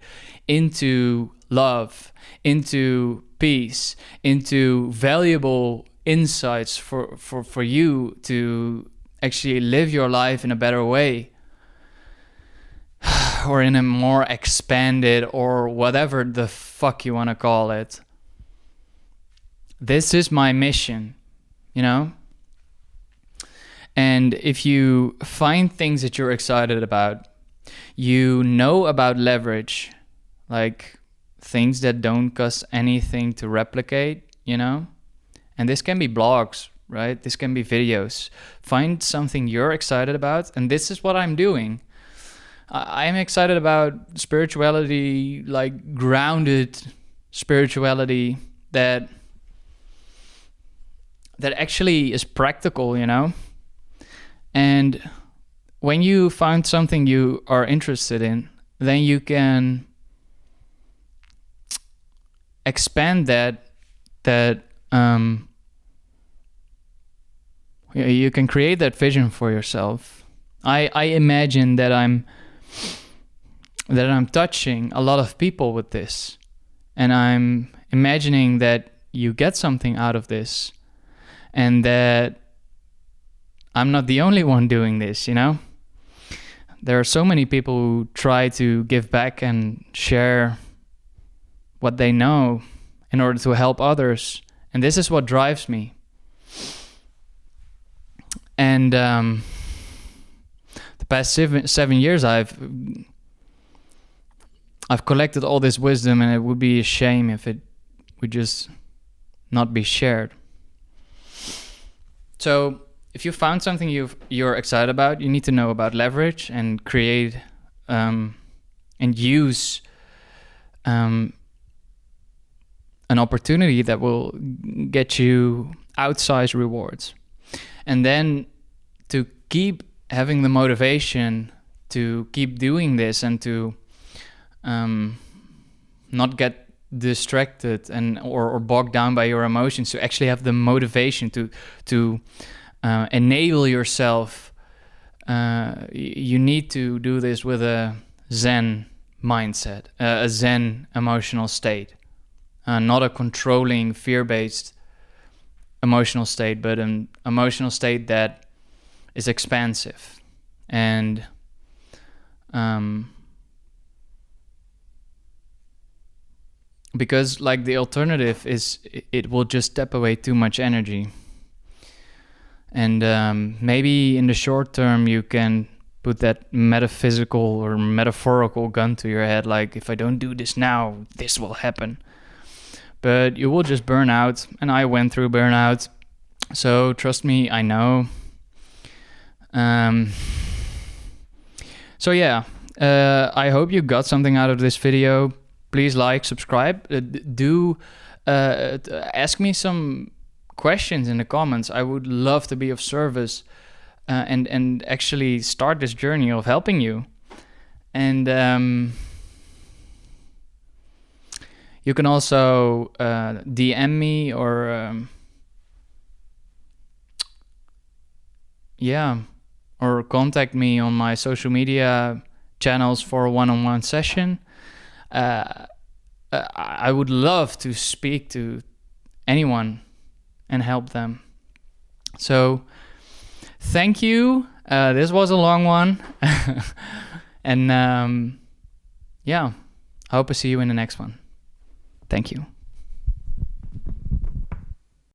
into love, into peace, into valuable insights for you to actually live your life in a better way, or in a more expanded, or whatever the fuck you want to call it. This is my mission, you know? And if you find things that you're excited about, you know about leverage, like things that don't cost anything to replicate, you know? And this can be blogs, right? This can be videos. Find something you're excited about, and this is what I'm doing. I'm excited about spirituality, like grounded spirituality that actually is practical, you know? And when you find something you are interested in, then you can expand that you can create that vision for yourself. I imagine that I'm touching a lot of people with this, and I'm imagining that you get something out of this, and that I'm not the only one doing this, you know? There are so many people who try to give back and share what they know in order to help others. And this is what drives me. And the past 7 years, I've collected all this wisdom, and it would be a shame if it would just not be shared. So if you found something you're excited about, you need to know about leverage and create and use an opportunity that will get you outsized rewards. And then to keep having the motivation to keep doing this, and to not get distracted and or bogged down by your emotions, to actually have the motivation to enable yourself. You need to do this with a Zen mindset, a Zen emotional state, not a controlling, fear-based emotional state, but an emotional state that is expansive. And because like the alternative is it will just step away too much energy. And maybe in the short term you can put that metaphysical or metaphorical gun to your head, like, if I don't do this now, this will happen. But you will just burn out, and I went through burnout, so trust me, I know. So yeah, I hope you got something out of this video. Please like, subscribe, do ask me some questions in the comments. I would love to be of service and actually start this journey of helping you. And you can also DM me, or or contact me on my social media channels for a one-on-one session. I would love to speak to anyone and help them. So thank you. This was a long one. And I hope I see you in the next one. Thank you.